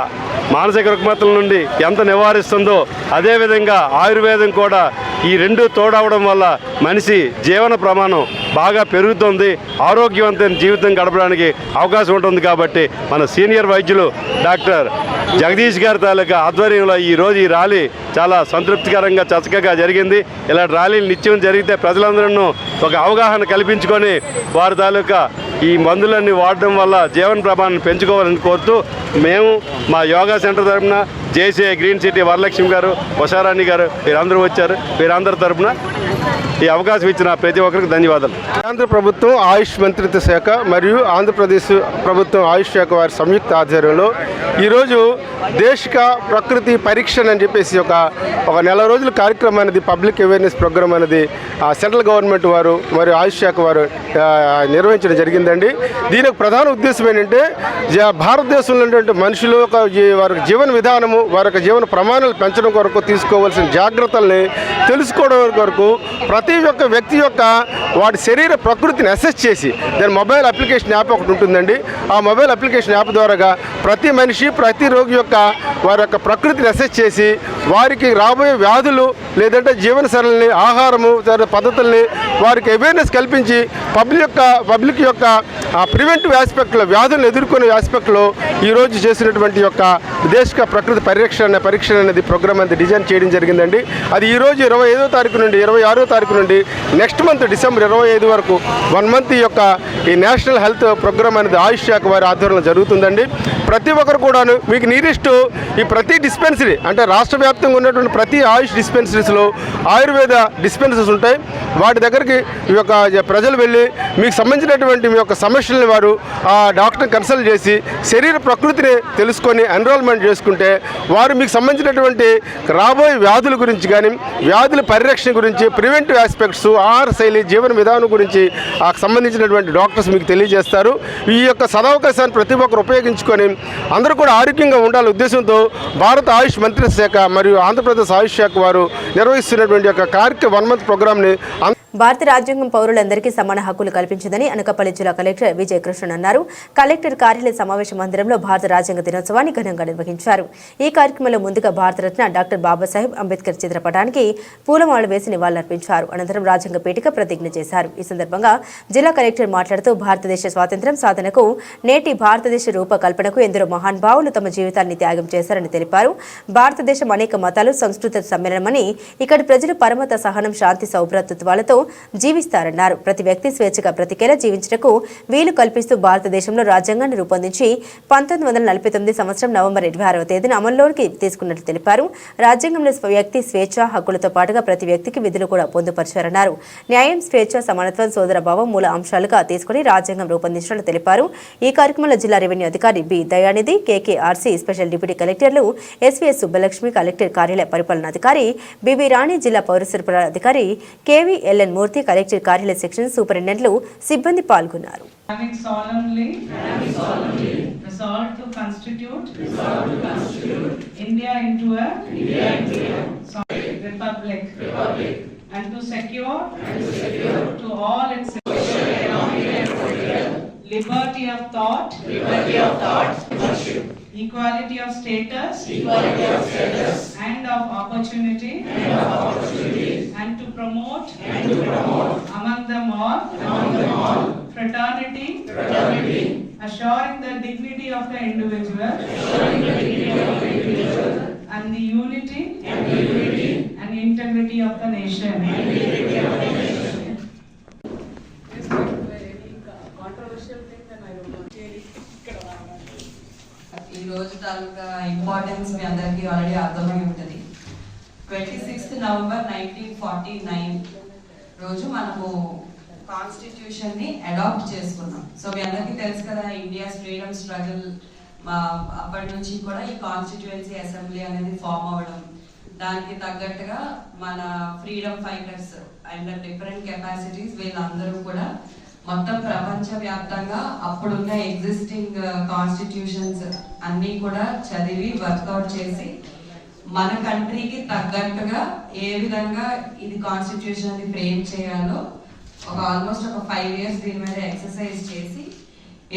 మానసిక రుగ్మతల నుండి ఎంత నివారిస్తుందో అదేవిధంగా ఆయుర్వేదం కూడా ఈ రెండు తోడవడం వల్ల మనిషి జీవన ప్రమాణం బాగా పెరుగుతుంది, ఆరోగ్యవంతమైన జీవితం గడపడానికి అవకాశం ఉంటుంది. కాబట్టి మన సీనియర్ వైద్యులు డాక్టర్ జగదీష్ గారి తాలూకా ఆధ్వర్యంలో ఈరోజు ఈ ర్యాలీ చాలా సంతృప్తికరంగా చక్కగా జరిగింది. ఇలాంటి ర్యాలీలు నిత్యం జరిగితే ప్రజలందరూ ఒక అవగాహన కల్పించుకొని వారి తాలూకా ఈ మందులన్నీ వాడడం వల్ల జీవన ప్రమాణాన్ని పెంచుకోవాలని కోరుతూ మేము మా యోగా సెంటర్ తరఫున జేసీఐ గ్రీన్ సిటీ వరలక్ష్మి గారు, ఉషారాణి గారు వీరందరూ వచ్చారు. వీరందరి తరఫున ఈ అవకాశం ఇచ్చిన ప్రతి ఒక్కరికి ధన్యవాదాలు. కేంద్ర ప్రభుత్వం ఆయుష్ మంత్రిత్వ శాఖ మరియు ఆంధ్రప్రదేశ్ ప్రభుత్వం ఆయుష్ శాఖ వారి సంయుక్త ఆధ్వర్యంలో ఈరోజు దేశిక ప్రకృతి పరీక్ష అని చెప్పేసి ఒక నెల రోజుల కార్యక్రమం అనేది, పబ్లిక్ అవేర్నెస్ ప్రోగ్రామ్ అనేది సెంట్రల్ గవర్నమెంట్ వారు మరియు ఆయుష్ శాఖ వారు నిర్వహించడం జరిగిందండి. దీనికి ప్రధాన ఉద్దేశం ఏంటంటే భారతదేశంలో ఉన్నటువంటి మనుషులు వారి జీవన విధానము, వారి యొక్క జీవన ప్రమాణాలు పెంచడం కొరకు తీసుకోవాల్సిన జాగ్రత్తల్ని తెలుసుకోవడం కొరకు ప్రతి ఒక్క వ్యక్తి యొక్క వాడి శరీర ప్రకృతిని అసెస్ చేసి దాని మొబైల్ అప్లికేషన్ యాప్ ఒకటి ఉంటుందండి. ఆ మొబైల్ అప్లికేషన్ యాప్ ద్వారా ప్రతి మనిషి, ప్రతి రోగి యొక్క వారి యొక్క ప్రకృతిని అసెస్ చేసి వారికి రాబోయే వ్యాధులు లేదంటే జీవన సరళిని, ఆహారము పద్ధతుల్ని వారికి అవేర్నెస్ కల్పించి పబ్లిక్ యొక్క ప్రివెంటివ్ ఆస్పెక్ట్లో, వ్యాధులను ఎదుర్కొనే ఆస్పెక్ట్లో ఈరోజు చేసినటువంటి యొక్క దేశిక ప్రకృతి పరీక్ష అనేది ప్రోగ్రామ్ అనేది డిజైన్ చేయడం జరిగిందండి. అది ఈరోజు 25వ తారీఖు నుండి 26వ తారీఖు నుండి నెక్స్ట్ మంత్ డిసెంబర్ 25 వరకు 1 మంత్ ఈ నేషనల్ హెల్త్ ప్రోగ్రామ్ అనేది ఆయుష్ శాఖ వారి ఆధ్వర్యంలో జరుగుతుందండి. ప్రతి ఒక్కరు కూడాను మీకు నీరెస్ట్ ఈ ప్రతి డిస్పెన్సరీ అంటే రాష్ట్ర వ్యాప్తంగా ఉన్నటువంటి ప్రతి ఆయుష్ డిస్పెన్సరీస్లో ఆయుర్వేద డిస్పెన్సరీస్ ఉంటాయి. వాటి దగ్గరికి ఈ యొక్క ప్రజలు వెళ్ళి మీకు సంబంధించినటువంటి మీ యొక్క సమస్యలను వారు ఆ డాక్టర్ని కన్సల్ట్ చేసి శరీర ప్రకృతిని తెలుసుకొని ఎన్రోల్మెంట్ చేసుకుంటే వారు మీకు సంబంధించినటువంటి రాబోయే వ్యాధుల గురించి కానీ, వ్యాధుల పరిరక్షణ గురించి, ప్రివెంటివ్ ఆస్పెక్ట్స్, ఆహార శైలి, జీవన విధానం గురించి సంబంధించినటువంటి డాక్టర్స్ మీకు తెలియజేస్తారు. ఈ యొక్క సదవకాశాన్ని ప్రతి ఒక్కరు ఉపయోగించుకొని అందరూ కూడా ఆరోగ్యంగా ఉండాలనే ఉద్దేశంతో భారత ఆయుష్ మంత్రిత్వ శాఖ మరియు ఆంధ్రప్రదేశ్ ఆయుష్ శాఖ వారు నిర్వహిస్తున్నటువంటి యొక్క కార్యక్రమ 1 మంత్ ప్రోగ్రామ్ని భారత రాజ్యాంగం పౌరులందరికీ సమాన హక్కులు కల్పించిందని అనకాపల్లి జిల్లా కలెక్టర్ విజయకృష్ణన్ అన్నారు. కలెక్టర్ కార్యాలయ సమావేశ మందిరంలో భారత రాజ్యాంగ దినోత్సవాన్ని ఘనంగా నిర్వహించారు. ఈ కార్యక్రమంలో ముందుగా భారతరత్న డాక్టర్ బాబాసాహెబ్ అంబేద్కర్ చిత్రపటానికి పూలమాలలు వేసి నివాళులర్పించారు. అనంతరం రాజ్యాంగ పీఠిక ప్రతిజ్ఞ చేశారు. ఈ సందర్భంగా జిల్లా కలెక్టర్ మాట్లాడుతూ భారతదేశ స్వాతంత్ర్యం సాధనకు, నేటి భారతదేశ రూపకల్పనకు ఎందరో మహానుభావులు తమ జీవితాన్ని త్యాగం చేశారని తెలిపారు. భారతదేశం అనేక మతాలు, సంస్కృతుల సమ్మేళనమని ఇక్కడి ప్రజలు పరమత సహనం, శాంతి, సౌభ్రాతృత్వాలతో జీవిస్తారన్నారు. ప్రతి వ్యక్తి స్వేచ్ఛగా బ్రతికేలా జీవించటకు వీలు కల్పిస్తూ భారతదేశంలో రాజ్యాంగాన్ని రూపొందించి 1949 సంవత్సరం నవంబర్ 26వ తేదీన అమల్లోకి తీసుకున్నట్లు తెలిపారు. రాజ్యాంగంలో వ్యక్తి స్వేచ్ఛ హక్కులతో పాటుగా ప్రతి వ్యక్తికి విధులు కూడా పొందుపరిచారన్నారు. న్యాయం, స్వేచ్ఛ, సమానత్వం, సోదరభావం మూల అంశాలుగా తీసుకుని రాజ్యాంగం రూపొందించినట్లు తెలిపారు. ఈ కార్యక్రమంలో జిల్లా రెవెన్యూ అధికారి బి దయానిధి, కేకేఆర్సీ స్పెషల్ డిప్యూటీ కలెక్టర్లు ఎస్వీఎస్ సుబ్బలక్ష్మి, కలెక్టర్ కార్యాలయ పరిపాలనాధికారి బిబి రాణి, జిల్లా పౌర సరఫరా అధికారి కేవీఎల్ఎన్ మూర్తి, కలెక్టర్ కార్యాలయ సెక్షన్ సూపరింటెండెంట్లు, సిబ్బంది పాల్గొన్నారు. Resolved to constitute India into a republic and to secure to all its liberty of thought, equality of status, and of opportunity, and to promote among them all fraternity, assuring the dignity of the individual and the unity and integrity of the nation. ఈ రోజు తాలూకా importance మీ అందరికీ already అర్థమై ఉంటుంది. 26th November 1949 రోజు మనము constitution ని adapt చేసుకున్నాం. So మీ అందరికీ తెలుసు కదా, ఇండియాస్ ఫ్రీడమ్ స్ట్రగుల్ అప్పటి నుంచి కూడా ఈ కాన్స్టిట్యుయెన్సీ అసెంబ్లీ అనేది ఫామ్ అవ్వడం, దానికి తగ్గట్టుగా మన freedom fighters and different capacities వీళ్ళందరూ కూడా మొత్తం ప్రపంచవ్యాప్తంగా అప్పుడున్న ఎగ్జిస్టింగ్ కాన్స్టిట్యూషన్స్ అన్నీ కూడా చదివి వర్కౌట్ చేసి మన కంట్రీకి తగ్గట్టుగా ఏ విధంగా ఇది కాన్స్టిట్యూషన్ ని ఫ్రేమ్ చేయాలో ఆల్మోస్ట్ ఒక 5 years దీని మీద ఎక్సర్సైజ్ చేసి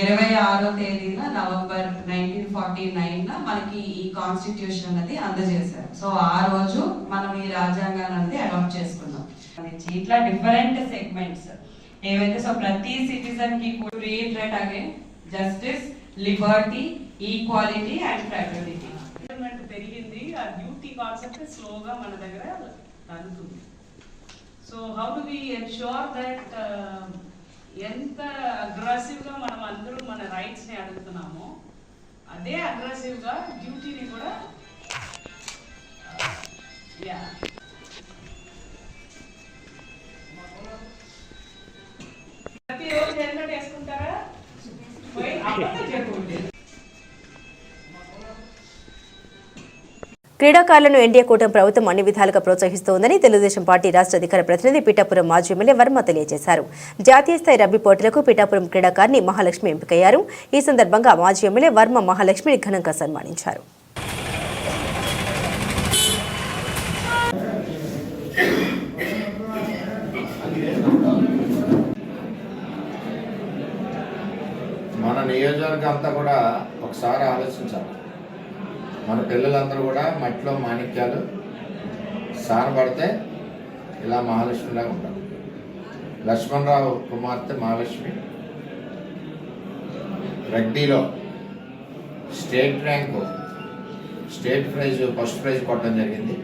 26వ తేదీన నవంబర్ 1949 మనకి ఈ కాన్స్టిట్యూషన్ అనేది అందజేశారు. సో ఆ రోజు మనం ఈ రాజ్యాంగాన్ని అనేది అడాప్ట్ చేసుకున్నాం. ఇట్లా డిఫరెంట్ సెగ్మెంట్స్ ఏవైతే, సో ప్రతి సిటిజన్ కి reiterate again justice, liberty, equality and fraternity పెరిగింది. ఆ డ్యూటీ కాన్సెప్ట్ స్లోగా మన దగ్గర అందుతుంది. So how do we ensure that ఎంత అగ్రెసివ్గా మనం అందరూ మన రైట్స్ని అడుగుతున్నామో అదే అగ్రెసివ్గా డ్యూటీని కూడా ప్రతిరోజు హెల్మెట్ వేసుకుంటారా? చెప్పండి. క్రీడాకారులను ఎన్డీఏ కూటమి ప్రభుత్వం అన్ని విధాలుగా ప్రోత్సహిస్తోందని తెలుగుదేశం పార్టీ రాష్ట్ర అధికార ప్రతినిధి పిఠాపురం మాజీ ఎమ్మెల్యే వర్మ తెలియజేశారు. జాతీయ స్థాయి రబ్బీ పోటీలకు పిఠాపురం క్రీడాకారిణి మహాలక్ష్మి ఎంపికయ్యారు. ఈ సందర్భంగా మాజీ ఎమ్మెల్యే వర్మ మహాలక్ష్మిని ఘనంగా సన్మానించారు. మన నియోజకవర్గం అంతా కూడా ఒకసారి ఆలోచించాలి. మన పిల్లలందరూ కూడా మట్టిలో మాణిక్యాలు సానబడితే ఇలా మహాలక్ష్మిలాగా ఉంటారు. లక్ష్మణరావు కుమార్తె మహాలక్ష్మి రగ్బీలో state rank, state prize, first prize కొట్టడం జరిగింది.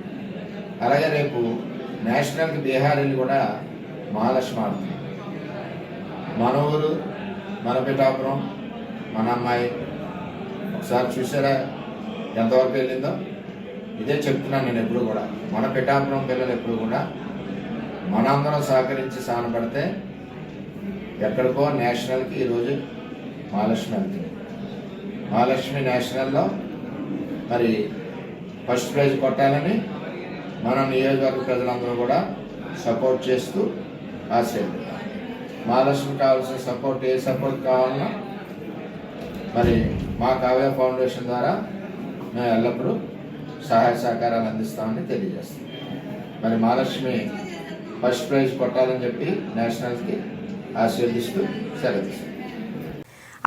అలాగే రేపు నేషనల్కి బీహార్ వెళ్ళి కూడా మహాలక్ష్మి ఆడుతుంది. మన ఊరు, మన పిఠాపురం, మన అమ్మాయి ఒకసారి చూసారా ఎంతవరకు వెళ్ళిందో? ఇదే చెప్తున్నాను నేను ఎప్పుడు కూడా, మన పిఠాపురం పిల్లలు ఎప్పుడు కూడా మనందరం సహకరించి సానపడితే ఎక్కడికో నేషనల్కి ఈరోజు మహాలక్ష్మి వెళ్తుంది. మహాలక్ష్మి నేషనల్లో మరి ఫస్ట్ ప్రైజ్ కొట్టాలని మన నియోజకవర్గ ప్రజలందరూ కూడా సపోర్ట్ చేస్తూ ఆశీర్వదించారు. మహాలక్ష్మి కావాల్సిన సపోర్ట్, ఏ సపోర్ట్ కావాలన్నా మరి మా కావ్య ఫౌండేషన్ ద్వారా మేము ఎల్లప్పుడూ సహాయ సహకారాలు అందిస్తామని తెలియజేస్తాం. మరి మహాలక్ష్మి ఫస్ట్ ప్రైజ్ కొట్టాలని చెప్పి నేషనల్కి ఆశీర్వదిస్తూ సెలవు.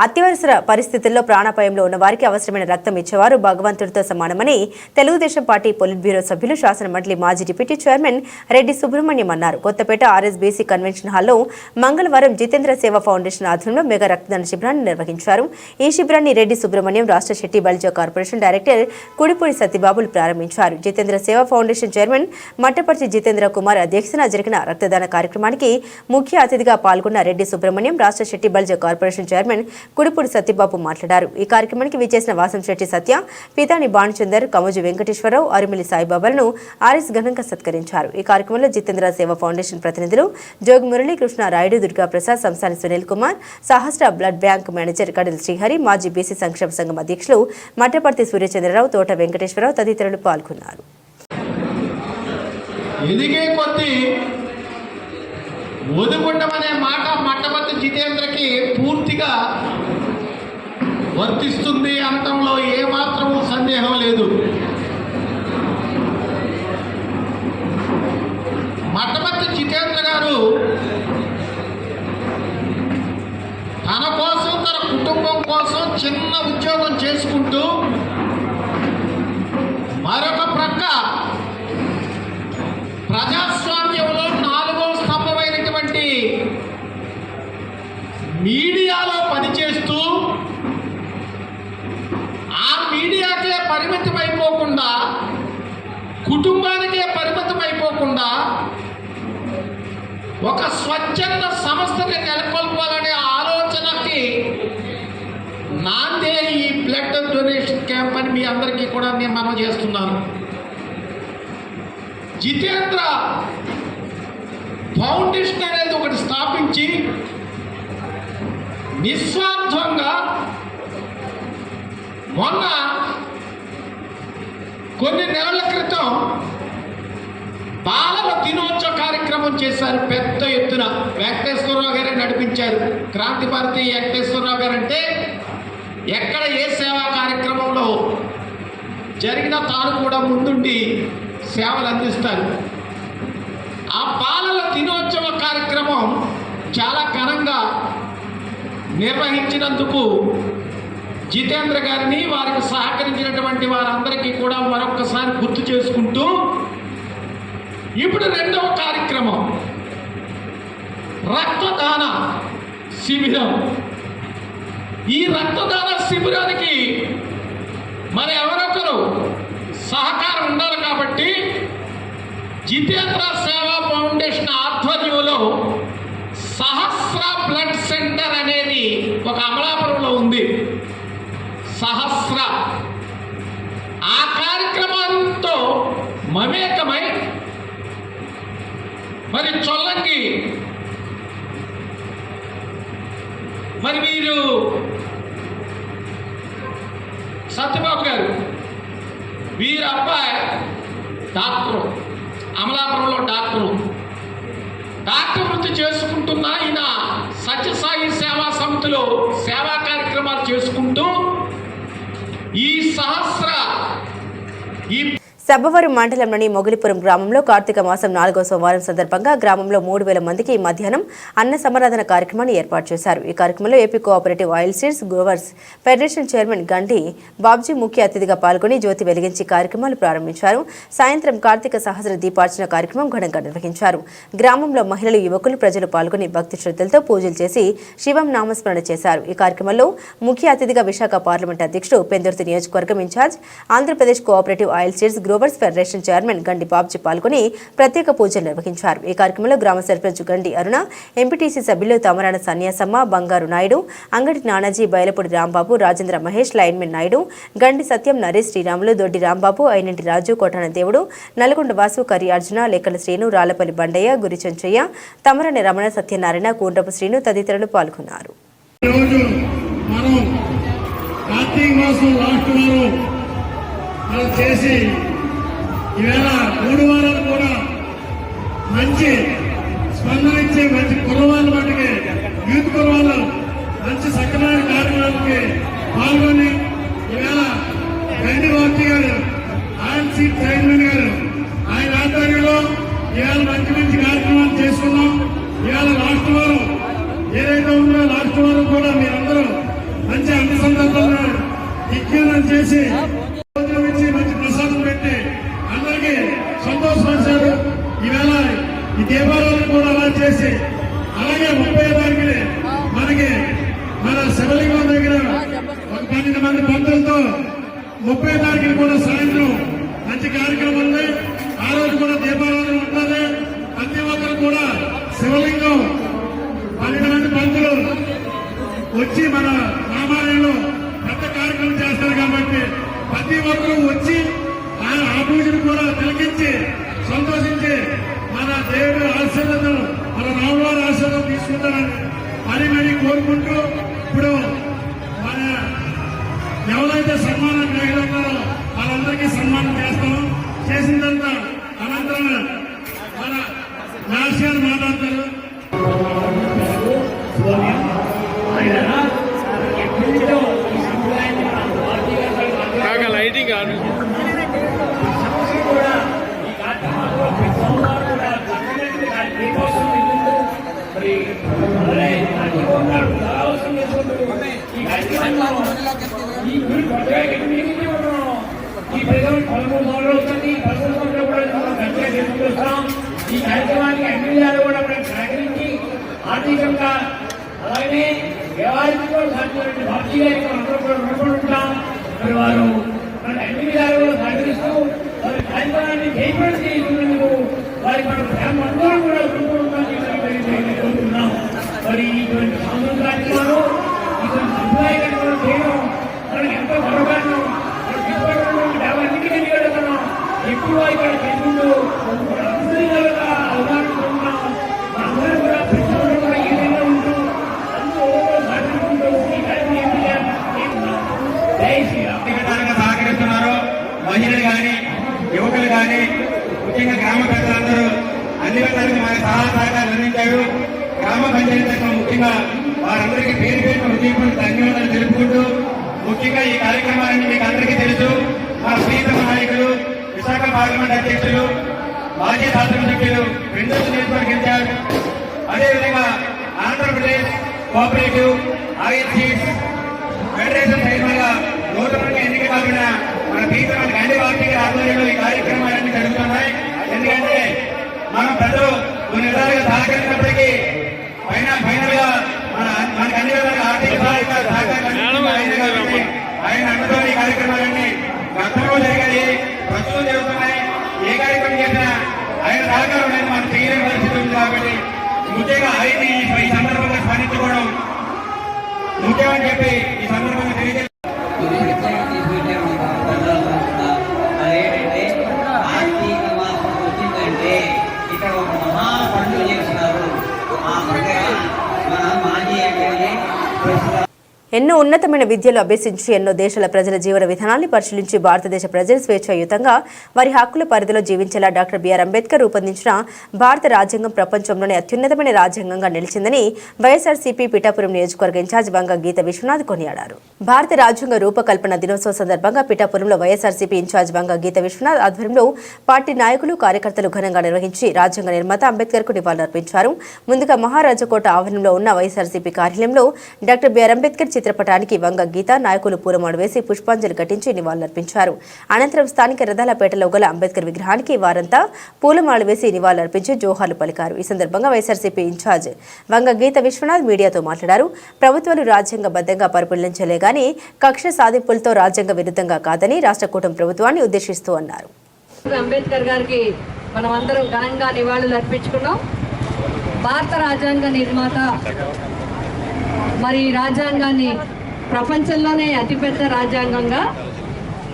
అత్యవసర పరిస్థితుల్లో ప్రాణాపాయంలో ఉన్న వారికి అవసరమైన రక్తం ఇచ్చేవారు భగవంతుడితో సమానమని తెలుగుదేశం పార్టీ పొలిట్ బ్యూరో సభ్యులు శాసన మండలి మాజీ డిప్యూటీ చైర్మన్ రెడ్డి సుబ్రహ్మణ్యం అన్నారు. కొత్తపేట ఆర్ఎస్బీసీ కన్వెన్షన్ హాల్లో మంగళవారం జితేంద్ర సేవ ఫౌండేషన్ ఆధ్వర్యంలో మెగా రక్తదాన శిబిరాన్ని నిర్వహించారు. ఈ శిబిరాన్ని రెడ్డి సుబ్రహ్మణ్యం రాష్ట్ర శెట్టి బల్జా కార్పొరేషన్ డైరెక్టర్ కుడిపూడి సత్యబాబులు ప్రారంభించారు. జితేంద్ర సేవ ఫౌండేషన్ చైర్మన్ మట్టపర్తి జితేంద్ర కుమార్ అధ్యక్షతన జరిగిన రక్తదాన కార్యక్రమానికి ముఖ్య అతిథిగా పాల్గొన్న రెడ్డి సుబ్రహ్మణ్యం రాష్ట్ర శెట్టి బల్జా కార్పొరేషన్ చైర్మన్ కుడిపూడి సత్యబాబు మాట్లాడారు. ఈ కార్యక్రమానికి విచ్చేసిన వాసంశెట్టి సత్య, పితాని భానుచందర్, కమోజు వెంకటేశ్వరరావు, అరిమిలి సాయిబాబాలను ఆర్ఎస్ ఘనంగా సత్కరించారు. ఈ కార్యక్రమంలో జితేంద్ర సేవ ఫౌండేషన్ ప్రతినిధులు జోగి మురళి, కృష్ణ రాయుడు, దుర్గా ప్రసాద్, సంస్థాని సునీల్ కుమార్, సహస్ర బ్లడ్ బ్యాంక్ మేనేజర్ కడలి శ్రీహరి, మాజీ బీసీ సంక్షేమ సంఘం అధ్యక్షులు మట్టపర్తి సూర్యచంద్రరావు, తోట వెంకటేశ్వరరావు తదితరులు పాల్గొన్నారు. ఒదుకుంటామనే మాట మట్టపర్తి జితేంద్రకి పూర్తిగా వర్తిస్తుంది అనటంలో ఏమాత్రము సందేహం లేదు. మట్టపర్తి జితేంద్ర గారు తన కోసం చిన్న ఉద్యోగం చేసుకుంటూ మరొక ప్రక్క ప్రజాస్వామ్యంలో 4వ స్తంభమైనటువంటి మీడియాలో పనిచేస్తూ ఆ మీడియాకే పరిమితం అయిపోకుండా, కుటుంబానికే పరిమితం అయిపోకుండా ఒక స్వచ్ఛంద సంస్థని నెలకొల్పాలనే ఆలోచనకి నాందే ఈ బ్లడ్ డొనేషన్ క్యాంప్ అని మీ అందరికీ కూడా నేను మనవి చేస్తున్నాను. జితేంద్ర ఫౌండేషన్ అనేది ఒకటి స్థాపించి నిస్వార్థంగా మొన్న కొన్ని నెలల క్రితం బాలల దినోత్సవ కార్యక్రమం చేశారు. పెద్ద ఎత్తున వెంకటేశ్వరరావు గారే నడిపించారు. క్రాంతి భారతి వెంకటేశ్వరరావు గారు అంటే ఎక్కడ ఏ సేవా కార్యక్రమంలో జరిగిన తాను కూడా ముందుండి సేవలు అందిస్తారు. ఆ బాలల దినోత్సవ కార్యక్రమం చాలా ఘనంగా నిర్వహించినందుకు జితేంద్ర గారిని, వారికి సహకరించినటువంటి వారందరికీ కూడా మరొక్కసారి గుర్తు చేసుకుంటూ, ఇప్పుడు 2వ కార్యక్రమం రక్తదాన శిబిరం. ఈ రక్తదాన శిబిరానికి మరి ఎవరొకరు సహకారం ఉండాలి కాబట్టి జితేంద్ర సేవా ఫౌండేషన్ ఆధ్వర్యంలో సహస్ర బ్లడ్ సెంటర్ అనేది ఒక అమలాపురంలో ఉంది. సహస్ర ఆ కార్యక్రమంతో మమేకమై మరి చొల్లంగి మరి మీరు సత్యబాబు గారు వీరి అబ్బాయి డాక్టరు, అమలాపురంలో డాక్టర్ వృత్తి చేసుకుంటున్న ఈయన సత్యసాయి సేవా సమితిలో సేవా కార్యక్రమాలు చేసుకుంటూ ఈ సహస్ర సబ్బవరం మండలంలోని మొగిలిపురం గ్రామంలో కార్తీక మాసం 4వ సోమవారం సందర్భంగా గ్రామంలో 3,000 మందికి మధ్యాహ్నం అన్న సమరాధన కార్యక్రమాన్ని ఏర్పాటు చేశారు. ఈ కార్యక్రమంలో AP cooperative oil seeds growers federation chairman Gandi Babji ముఖ్య అతిథిగా పాల్గొని జ్యోతి వెలిగించి కార్యక్రమాలు ప్రారంభించారు. సాయంత్రం కార్తీక సహస్ర దీపార్చన కార్యక్రమం ఘనంగా నిర్వహించారు. గ్రామంలో మహిళలు, యువకులు, ప్రజలు పాల్గొని భక్తి శ్రద్ధలతో పూజలు చేసి శివం నామస్మరణ చేశారు. ఈ కార్యక్రమంలో ముఖ్య అతిథిగా విశాఖ పార్లమెంట్ అధ్యక్షుడు పెందుర్తి నియోజకవర్గం in charge Andhra Pradesh cooperative oil seeds growers federation chairman Gandi Babji పాల్గొని ప్రత్యేక పూజలు నిర్వహించారు. ఈ కార్యక్రమంలో గ్రామ సర్పంచ్ గండి అరుణ, ఎంపీటీసీ సభ్యులు తమరాన సన్యాసమ్మ, బంగారు నాయుడు, అంగడి నానాజీ, బయలపూడి రాంబాబు, రాజేంద్ర మహేష్, లైన్మెన్ నాయుడు, గండి సత్యం, నరేష్, శ్రీరాములు, దొడ్డి రాంబాబు, అయినంటి రాజు, కోటాన దేవుడు, నల్గొండ వాసు, కరి అర్జున, లెక్కల శ్రీను, రాళ్లపల్లి బండయ్య, గురి చెంచయ్య, తమరాని రమణ, సత్యనారాయణ, కూండ్రపు శ్రీను తదితరులు పాల్గొన్నారు. ఈవేళ 3 వారాలు కూడా మంచి స్పందన ఇచ్చే మంచి కుర్రవాళ్ళ మటుకి యూత్ కుర్రవాళ్ళు మంచి సక్రమైన కార్యక్రమాలకి పాల్గొని ఈవేళ గండి బాబ్జీ గారు ఆయిల్ సీడ్ చైర్మన్ గారు ఆయన ఆధ్వర్యంలో ఇవాళ మంచి మంచి కార్యక్రమాలు చేసుకున్నాం. ఇవాళ లాస్ట్ వారం ఏదైతే ఉందో లాస్ట్ వారం కూడా మీరందరూ మంచి అన్ని సందర్భాల్లో విజ్ఞానం చేసి మంచి ప్రసాదం పెట్టి అందరికీ సంతోషపరిచారు. ఈవేళ ఈ దేవాలయాలను కూడా అలా చేసి అలాగే 30వ తారీఖున మనకి మన శివలింగం దగ్గర 12 మంది పంతులతో 30వ తారీఖున కూడా సాయంత్రం మంచి కార్యక్రమం ఉంది. ఆ రోజు కూడా దేవాలయం ఉంటుంది. ప్రతి ఒక్కరు కూడా శివలింగం 12 మంది పంతులు వచ్చి మన రామాలయంలో పెద్ద కార్యక్రమం చేస్తారు కాబట్టి ప్రతి ఒక్కరూ వచ్చి ఆ పూజను కూడా తిలకించి సంతోషించి మన దేవుడి ఆశీర్వాదం, మన రామువారి ఆశీర్వాదం తీసుకుంటారని మరీ కోరుకుంటూ ఇప్పుడు మన ఎవరైతే సన్మానం గ్రహిస్తున్నారో వాళ్ళందరికీ సన్మానం చేస్తాము. చేసిన తర్వాత అనంతరం మన లాస్ట్ గారు మాట్లాడతారు. లైటింగ్ కాదు మరి ఈ కార్యక్రమంలో ఈ ప్రజలు 13 సంవత్సరాలు వస్తుంది. 13 సంవత్సరాలు కూడా మనం మంచిగా చేసుకుంటున్నాం. ఈ కార్యక్రమానికి అన్ని విధాలు కూడా మనం సహకరించి ఆర్థికంగా అలాగే వ్యవహారికంగా కూడా సాధ్యమైన బాబీ గారికి అందరూ కూడా రుణపడి ఉంటాం. మరి వారు మన అన్ని విధాలు కూడా సహకరిస్తూ వారి కార్యక్రమాన్ని జయపడి చేస్తున్నందుకు వారి మన ప్రేమ అందరూ కూడా రుణపడి ఉంటామని కోరుకుంటున్నాం. మరి ఇటువంటి సాంస్కృతిక కార్యక్రమాలు ఇటువంటి సంప్రదాయ కార్యక్రమాలు చేయడం మనకి ఎంతో గర్వకారణం. అన్నిటికీ కలిగడుతున్నాం. ఎక్కువ ఇక్కడ చేసుకుంటూ అవగాహన అందరూ కూడా ప్రజలు కూడా ఈ విధంగా ఉంటూ అందరూ మాట్లాడుకుంటూ ఈ కార్యక్రమం సహకరిస్తున్నారు. మహిళలు కానీ యువకులు కానీ ముఖ్యంగా గ్రామ పెద్దలందరూ అన్ని విధాలుగా మన సహకారాలు అందించారు. గ్రామ పంచాయతీ ముఖ్యంగా వారందరికీ పేరు పేరు హృదయపూర్వక ధన్యవాదాలు తెలుపుకుంటూ ముఖ్యంగా ఈ కార్యక్రమాన్ని మీకు అందరికీ తెలుసు. మా ప్రీతమ నాయకులు విశాఖ పార్లమెంట్ అధ్యక్షులు మాజీ శాసనసభ్యులు రెండోది నియోజకవర్గ ఇన్ఛార్జ్ అదేవిధంగా Andhra Pradesh cooperative oil seeds federation chairman గా నూతనంగా ఎన్నిక కాబడిన మన ప్రీతమ గండి వార్తీ ఆధ్వర్యంలో ఈ కార్యక్రమాలన్నీ జరుగుతున్నాయి. ఎందుకంటే మనం ప్రజలు కొన్ని విధాలుగా సహకరించినప్పటికీ ఫైనల్ గా మనకు అన్ని విధాలుగా ఆర్థిక సహకారం ఆయన అండతో ఈ కార్యక్రమాలన్నీ గతంలో జరిగాయి, ప్రస్తుతం జరుగుతున్నాయి. ఏ కార్యక్రమం చేసినా ఆయన సహకారం అనేది మనం చేయలేని పరిస్థితి ఉంది. కాబట్టి ముఖ్యంగా ఆయన ఈ సందర్భంగా స్మరించుకోవడం ముఖ్యమని చెప్పి ఈ సందర్భంగా తెలియజేయాలి. అదేంటంటే కార్తీక మాసం వచ్చిందంటే ఇక్కడ ఒక మహా పండుగ చేస్తున్నారు. ఆ పండుగ మన మాజీ ఎమ్మెల్యే ఎన్నో ఉన్నతమైన విద్యలు అభ్యసించి ఎన్నో దేశాల ప్రజల జీవన విధానాన్ని పరిశీలించి భారతదేశ ప్రజలు స్వేచ్ఛాయుతంగా వారి హక్కుల పరిధిలో జీవించేలా డాక్టర్ బిఆర్ అంబేద్కర్ రూపొందించిన భారత రాజ్యాంగం ప్రపంచంలోనే అత్యున్నతమైన రాజ్యాంగంగా నిలిచిందని వైఎస్ఆర్సీపీ పిఠాపురం నియోజకవర్గ ఇన్ఛార్జ్ వంగ గీత విశ్వనాథ్ కొనియాడారు. భారత రాజ్యాంగ రూపకల్పన దినోత్సవం సందర్భంగా పిఠాపురంలో వైఎస్ఆర్సీపీ ఇన్ఛార్జ్ వంగ గీత విశ్వనాథ్ ఆధ్వర్యంలో పార్టీ నాయకులు కార్యకర్తలు ఘనంగా నిర్వహించి రాజ్యాంగ నిర్మాత అంబేద్కర్ కు నివాళులర్పించారు. ముందుగా మహారాజకోట ఆవరణంలో ఉన్న వైఎస్ఆర్సీపీ కార్యాలయంలో డాక్టర్ బిఆర్ అంబేద్కర్ చిత్రపటానికి వంగ గీత నాయకులు పూలమాలు వేసి పుష్పాంజలి ఘటించి నివాళులర్పించారు. అనంతరం స్థానిక రథాలపేటలో గల అంబేద్కర్ విగ్రహానికి వారంతా పూలమాలు వేసి నివాళులర్పించి జోహార్లు పలికారు. ఈ సందర్భంగా వైఎస్ఆర్సీపీ ఇన్ఛార్జ్ వంగ గీత విశ్వనాథ్ మీడియాతో మాట్లాడారు. ప్రభుత్వాలు రాజ్యాంగబద్ధంగా పరిపాలించలే గాని కక్ష సాధింపులతో రాజ్యాంగ విరుద్ధంగా కాదని రాష్ట్ర కూటమి ప్రభుత్వాన్ని ఉద్దేశిస్తూ అన్నారు. అంబేద్కర్ గారికి మనం అందరం ఘనంగా నివాళులు అర్పించుకున్నాం. భారత రాజ్యాంగ నిర్మాత మరి రాజ్యాంగాన్ని ప్రపంచంలోనే అతిపెద్ద రాజ్యాంగంగా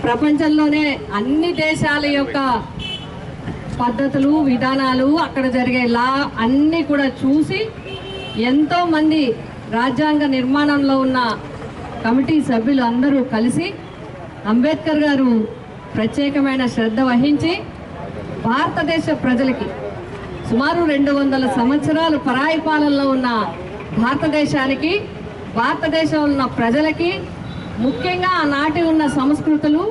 ప్రపంచంలోనే అన్ని దేశాల యొక్క పద్ధతులు విధానాలు అక్కడ జరిగే లా అన్నీ కూడా చూసి ఎంతోమంది రాజ్యాంగ నిర్మాణంలో ఉన్న కమిటీ సభ్యులు అందరూ కలిసి అంబేద్కర్ గారు ప్రత్యేకమైన శ్రద్ధ వహించి భారతదేశ ప్రజలకి సుమారు 200 సంవత్సరాలు పరాయి పాలనలో ఉన్న భారతదేశానికి భారతదేశంలో ఉన్న ప్రజలకి ముఖ్యంగా ఆనాటి ఉన్న సంస్కృతులు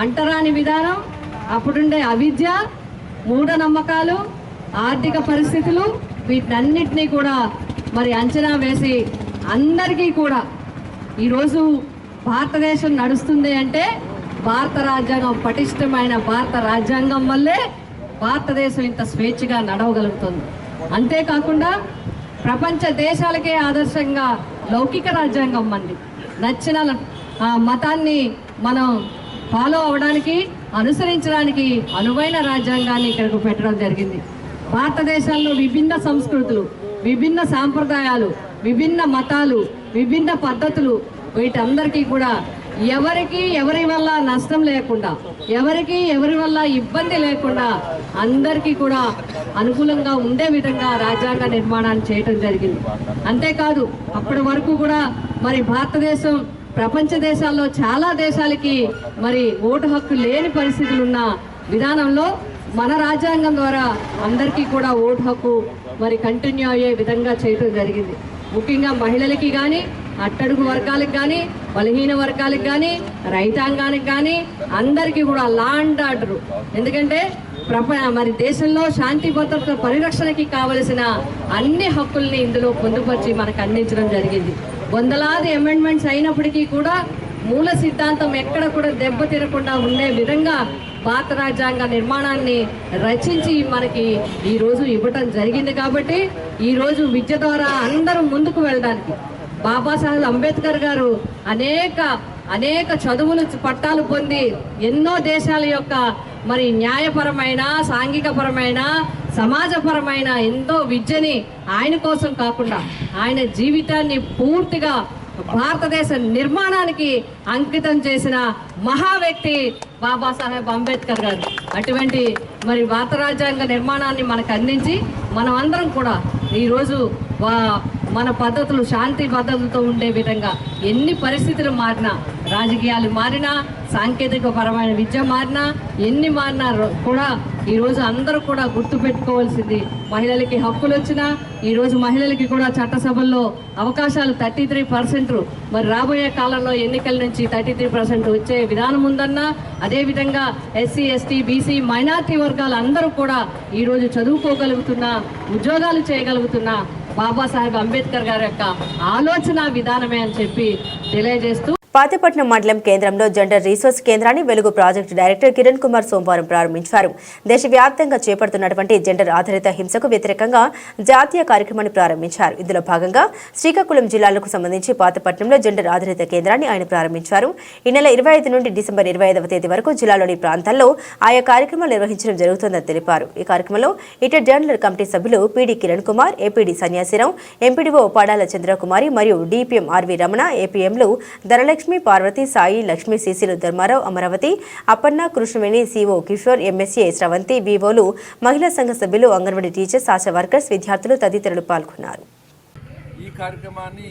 అంటరాని విధానం అప్పుడుండే అవిద్య మూఢనమ్మకాలు ఆర్థిక పరిస్థితులు వీటన్నిటినీ కూడా మరి అంచనా వేసి అందరికీ కూడా ఈరోజు భారతదేశం నడుస్తుంది అంటే భారత రాజ్యాంగం పటిష్టమైన భారత రాజ్యాంగం వల్లే భారతదేశం ఇంత స్వేచ్ఛగా నడవగలుగుతుంది. అంతేకాకుండా ప్రపంచ దేశాలకే ఆదర్శంగా లౌకిక రాజ్యాంగం మంది నచ్చిన మతాన్ని మనం ఫాలో అవడానికి అనుసరించడానికి అనువైన రాజ్యాంగాన్ని ఇక్కడికి పెట్టడం జరిగింది. భారతదేశంలో విభిన్న సంస్కృతులు విభిన్న సాంప్రదాయాలు విభిన్న మతాలు విభిన్న పద్ధతులు వీటందరికీ కూడా ఎవరికి ఎవరి వల్ల నష్టం లేకుండా ఎవరికి ఎవరి వల్ల ఇబ్బంది లేకుండా అందరికీ కూడా అనుకూలంగా ఉండే విధంగా రాజ్యాంగ నిర్మాణాన్ని చేయటం జరిగింది. అంతేకాదు అప్పటి వరకు కూడా మరి భారతదేశం ప్రపంచ దేశాల్లో చాలా దేశాలకి మరి ఓటు హక్కు లేని పరిస్థితులు ఉన్న విధానంలో మన రాజ్యాంగం ద్వారా అందరికీ కూడా ఓటు హక్కు మరి కంటిన్యూ అయ్యే విధంగా చేయటం జరిగింది. ముఖ్యంగా మహిళలకి కానీ అట్టడుగు వర్గాలకు కానీ బలహీన వర్గాలకు కానీ రైతాంగానికి కానీ అందరికీ కూడా లా అండ్ ఆర్డర్ ఎందుకంటే మరి దేశంలో శాంతి భద్రత పరిరక్షణకి కావలసిన అన్ని హక్కుల్ని ఇందులో పొందుపరిచి మనకు అందించడం జరిగింది. వందలాది అమెండ్మెంట్స్ అయినప్పటికీ కూడా మూల సిద్ధాంతం ఎక్కడ కూడా దెబ్బతినకుండా ఉండే విధంగా భారత రాజ్యాంగ నిర్మాణాన్ని రచించి మనకి ఈరోజు ఇవ్వటం జరిగింది. కాబట్టి ఈరోజు విద్య ద్వారా అందరూ ముందుకు వెళ్ళడానికి బాబాసాహెబ్ అంబేద్కర్ గారు అనేక చదువులు పట్టాలు పొంది ఎన్నో దేశాల యొక్క మరి న్యాయపరమైన, సాంఘికపరమైన, సమాజపరమైన ఎంతో విద్యని ఆయన కోసం కాకుండా ఆయన జీవితాన్ని పూర్తిగా భారతదేశ నిర్మాణానికి అంకితం చేసిన మహా వ్యక్తి బాబాసాహెబ్ అంబేద్కర్ గారు. అటువంటి మరి భారత రాజ్యాంగ నిర్మాణాన్ని మనకు అందించి మనం అందరం కూడా ఈరోజు మన పద్ధతులు శాంతి పద్ధతులతో ఉండే విధంగా ఎన్ని పరిస్థితులు మారినా, రాజకీయాలు మారినా, సాంకేతిక పరమైన విద్య మారినా, ఎన్ని మారినా కూడా ఈరోజు అందరూ కూడా గుర్తుపెట్టుకోవాల్సింది మహిళలకి హక్కులు వచ్చినా ఈరోజు మహిళలకి కూడా చట్టసభల్లో అవకాశాలు 33%, మరి రాబోయే కాలంలో ఎన్నికల నుంచి 33% వచ్చే విధానం ఉందన్నా, అదేవిధంగా ఎస్సీ, ఎస్టీ, బీసీ, మైనార్టీ వర్గాలు అందరూ కూడా ఈరోజు చదువుకోగలుగుతున్నా, ఉద్యోగాలు చేయగలుగుతున్నా బాబాసాహెబ్ అంబేద్కర్ గారి యొక్క ఆలోచన విధానమే అని చెప్పి తెలియజేస్తూ పాతపట్నం మండలం కేంద్రంలో జెండర్ రీసోర్స్ కేంద్రాన్ని వెలుగు ప్రాజెక్టు డైరెక్టర్ కిరణ్ కుమార్ సోమవారం ప్రారంభించారు. దేశవ్యాప్తంగా చేపడుతున్నటువంటి జెండర్ ఆధారిత హింసకు వ్యతిరేకంగా జాతీయ కార్యక్రమాన్ని ప్రారంభించారు. ఇందులో భాగంగా శ్రీకాకుళం జిల్లాలకు సంబంధించి పాతపట్నంలో జెండర్ ఆధారిత కేంద్రాన్ని ఆయన ప్రారంభించారు. ఈ నెల 25 నుండి డిసెంబర్ 25వ తేదీ వరకు జిల్లాలోని ప్రాంతాల్లో ఆయా కార్యక్రమాలు నిర్వహించడం జరుగుతుందని తెలిపారు. ఈ కార్యక్రమంలో ఇటర్ జెండర్ కమిటీ సభ్యులు PD Kiran Kumar, APD Sanyasirao, MPDO Padala Chandrakumari మరియు డిపిఎం ఆర్వి రమణ, ఏపీఎంలు ధనలక్ష్మి, పార్వతి, సాయి, లక్ష్మీ, సిసిలు, ధర్మారావు, అమరావతి, అప్పన్న, కృష్ణవేణి, సిఓ కిషోర్, ఎంఎస్ఏ స్రవంతి, వివోలు, మహిళా సంఘ సభ్యులు, అంగన్వాడీ టీచర్స్, ఆశా వర్కర్స్, విద్యార్థులు తదితరులు పాల్గొన్నారు. ఈ కార్యక్రమాన్ని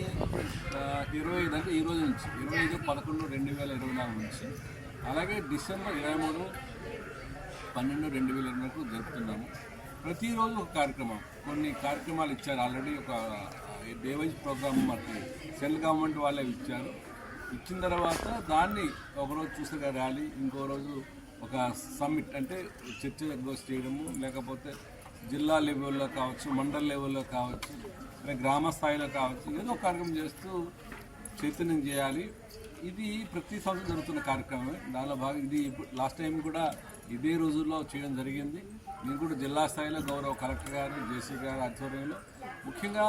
25 ఈ రోజు నుంచి 25/11/2024 నుంచి అలాగే డిసెంబర్ 23/12/2024 జరుపుతున్నాము. ప్రతిరోజు ఒక కార్యక్రమం, కొన్ని కార్యక్రమాలు ఇచ్చారు. ఆల్రెడీ ఒక డే వైజ్ ప్రోగ్రామ్ మనకి సెంట్రల్ గవర్నమెంట్ వాళ్ళే ఇచ్చారు. ఇచ్చిన తర్వాత దాన్ని ఒకరోజు చూసగా ర్యాలీ, ఇంకో రోజు ఒక సమ్మిట్ అంటే చర్చ చేయడము, లేకపోతే జిల్లా లెవెల్లో కావచ్చు, మండల లెవెల్లో కావచ్చు, గ్రామ స్థాయిలో కావచ్చు, ఏదో కార్యక్రమం చేస్తూ చైతన్యం చేయాలి. ఇది ప్రతి సంవత్సరం జరుగుతున్న కార్యక్రమమే. దానిలో భాగం ఇది లాస్ట్ టైం కూడా ఇదే రోజుల్లో చేయడం జరిగింది. నేను కూడా జిల్లా స్థాయిలో గౌరవ కలెక్టర్ గారు, జేసీ గారు ఆధ్వర్యంలో ముఖ్యంగా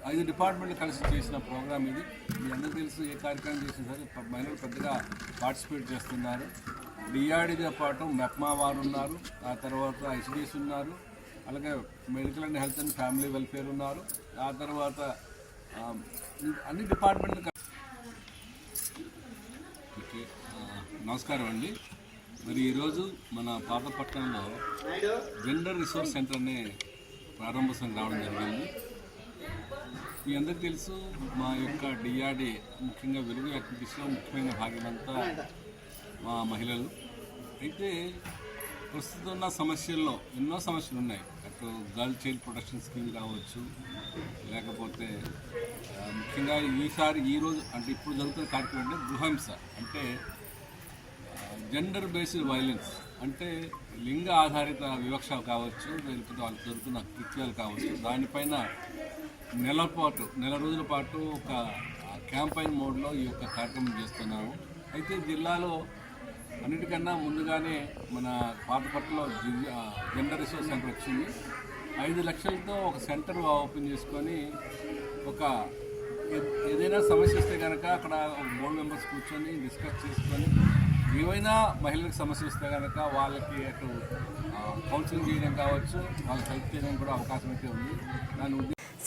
5 డిపార్ట్మెంట్లు కలిసి చేసిన ప్రోగ్రాం ఇది. మీ అందరికీ తెలుసు, ఏ కార్యక్రమం చేసినా సరే మహిళలు పెద్దగా పార్టిసిపేట్ చేస్తున్నారు. డిఆర్డీతో పాటు మెప్మా వారు ఉన్నారు, ఆ తర్వాత ఐసిడిఎస్ ఉన్నారు, అలాగే medical and health and family welfare ఉన్నారు, ఆ తర్వాత అన్ని డిపార్ట్మెంట్లు. ఓకే, నమస్కారం అండి. మరి ఈరోజు మన పాతపట్నంలో జెండర్ రిసోర్స్ సెంటర్ అనే ప్రారంభోత్సవం రావడం జరిగింది. మీ అందరికీ తెలుసు, మా యొక్క డిఆర్డీ ముఖ్యంగా వెలుగు యాక్టివిటీస్లో ముఖ్యమైన భాగమంతా మా మహిళలు. అయితే ప్రస్తుతం ఉన్న సమస్యల్లో ఎన్నో సమస్యలు ఉన్నాయి. అటు గర్ల్ చైల్డ్ ప్రొటెక్షన్ స్కీమ్ కావచ్చు, లేకపోతే ముఖ్యంగా ఈరోజు అంటే ఇప్పుడు జరుగుతున్న కార్యక్రమం అంటే గృహహింస, అంటే జెండర్ బేస్డ్ వైలెన్స్, అంటే లింగ ఆధారిత వివక్ష కావచ్చు, లేకపోతే వాళ్ళకి జరుగుతున్న కృత్యాలు కావచ్చు. దానిపైన నెల రోజుల పాటు ఒక క్యాంపైన్ మోడ్లో ఈ యొక్క కార్యక్రమం చేస్తున్నాము. అయితే జిల్లాలో అన్నిటికన్నా ముందుగానే మన పాతపట్నంలో జెండర్ రిసోర్స్ సెంటర్ వచ్చింది. 5 లక్షలతో ఒక సెంటర్ ఓపెన్ చేసుకొని ఏదైనా సమస్య వస్తే కనుక అక్కడ ఒక బోర్డు మెంబర్స్ కూర్చొని డిస్కస్ చేసుకొని ఏవైనా మహిళలకు సమస్య వస్తే కనుక వాళ్ళకి అటు కౌన్సిలింగ్ చేయడం కావచ్చు, వాళ్ళకి హెల్ప్ చేయడం కూడా అవకాశం అయితే ఉంది. దాని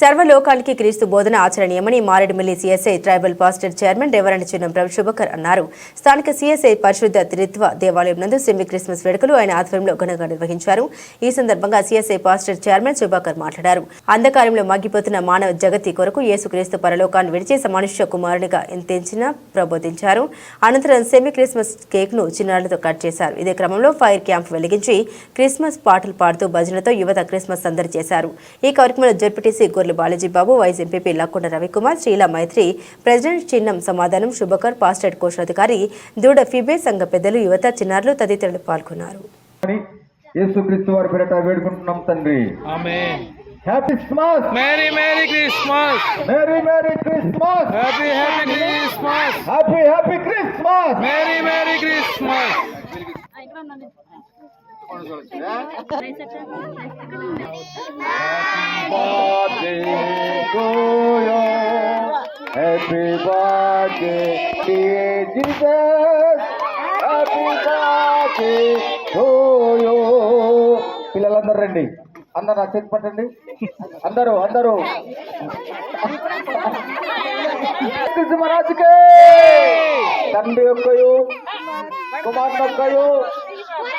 సర్వలోకానికి క్రీస్తు బోధన ఆచరణీయమని Maredumilli CSI tribal pastor chairman reverend Chinnam Prabhu Subhakar అన్నారు. స్థానిక సిఎస్ఐ పరిశుద్ధ త్రిత్వ దేవాలయం నందు సెమీ క్రిస్మస్ వేడుకలు ఆయన ఆధ్వర్యంలో ఘనంగా నిర్వహించారు. ఈ సందర్భంగా సిఎస్ఐ పాస్టర్ చైర్మన్ శుభకర్ మాట్లాడారు. అంధకారంలో మగ్గిపోతున్న మానవ జగతి కొరకు యేసుక్రీస్తు పరలోకాన్ని విడిచి మనుష్య కుమారునిగా ఎంతెంచిన ప్రబోధించారు. అనంతరం సెమీ క్రిస్మస్ కేక్ ను చిన్నారులతో కట్ చేశారు. ఇదే క్రమంలో ఫైర్ క్యాంప్ వెలిగించి క్రిస్మస్ పాటలు పాడుతూ భజనతో యువత క్రిస్మస్ సందడి చేశారు. ఈ కార్యక్రమంలో ZPTC Balajibabu, vice MPP Lakkonda Ravikumar, Sreela Maitri, president Chinnam Samadhanam, Subhakar, pastor కోశాధికారి దూడ ఫిబే, సంఘ పెద్దలు, యువత, చిన్నారులు తదితరులు పాల్గొన్నారు. యేసుక్రీస్తు వారి పేరిట వేడుకుంటున్నాం తండ్రి. ఆమేన్. Happy Christmas, merry merry Christmas, merry merry Christmas, happy happy Christmas, happy happy Christmas, merry merry Christmas. Happy birthday to Jesus, happy birthday to you. పిల్లలందరూ రండి, అందరూ నా చేతి పట్టండి, అందరూ అందరూ. మహారాజుకే తండ్రి యొక్కయు కుమారుని యొక్కయు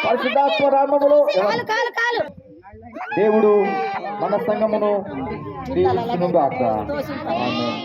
పరిశుద్ధాత్మ నామములో దేవుడు మన సంఘమును దీవించును గాక. ఆమేన్.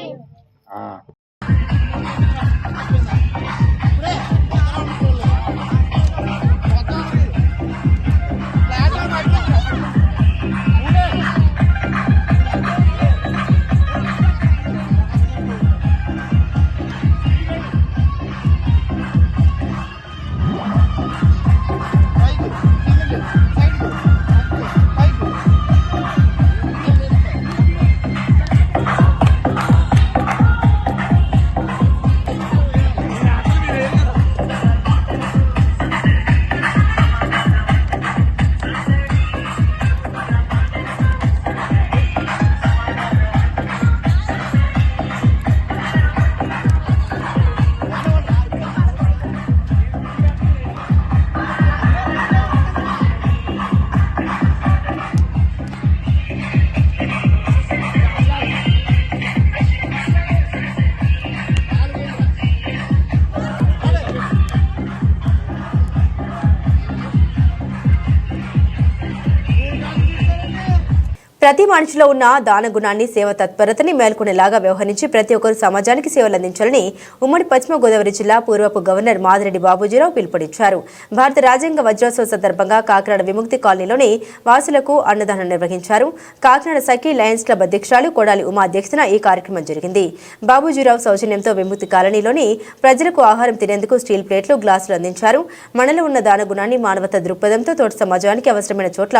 ప్రతి మనిషిలో ఉన్న దాన గుణాన్ని, సేవ తత్పరతని మేల్కొనేలాగా వ్యవహరించి ప్రతి ఒక్కరు సమాజానికి సేవలు అందించాలని ఉమ్మడి పశ్చిమ గోదావరి జిల్లా పూర్వపు గవర్నర్ మాదిరెడ్డి బాబూజీరావు పిలుపునిచ్చారు. భారత రాజ్యాంగ వజ్రోత్సవ సందర్భంగా కాకినాడ విముక్తి కాలనీలోని వాసులకు అన్నదానం నిర్వహించారు. కాకినాడ సఖీ లయన్స్ క్లబ్ అధ్యక్షురాలు కొడాలి ఉమా అధ్యక్షతన ఈ కార్యక్రమం జరిగింది. బాబూజీరావు సౌజన్యంతో విముక్తి కాలనీలోని ప్రజలకు ఆహారం తినేందుకు స్టీల్ ప్లేట్లు, గ్లాసులు అందించారు. మనలో ఉన్న దాన గుణాన్ని, మానవతా దృక్పథంతో తోటి సమాజానికి అవసరమైన చోట్ల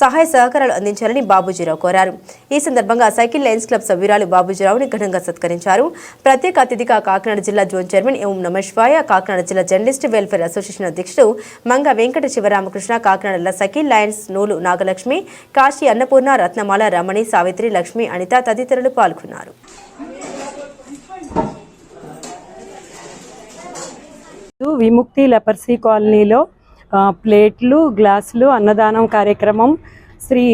సహాయ సహకారాలు అందించాలని బాబూజీరావు కోరారు. ఈ సందర్భంగా సైకిల్ లయన్స్ క్లబ్ సభ్యురాలు బాబూజీరావుని ఘనంగా సత్కరించారు. ప్రత్యేక అతిథిగా కాకినాడ జిల్లా జోన్ చైర్మన్ ఓం నమశివాయ, కాకినాడ జిల్లా జర్నలిస్ట్ వెల్ఫేర్ అసోసియేషన్ అధ్యక్షుడు మంగ వెంకట శివరామకృష్ణ, కాకినాడ సైకిల్ లయన్స్ నూలు నాగలక్ష్మి, కాశీ అన్నపూర్ణ, రత్నమాల, రమణి, సావిత్రి, లక్ష్మి, అనిత తదితరులు పాల్గొన్నారు. విముక్తి లెపర్సీ కాలనీలో ప్లేట్లు, గ్లాసులు అన్నదానం కార్యక్రమం శ్రీ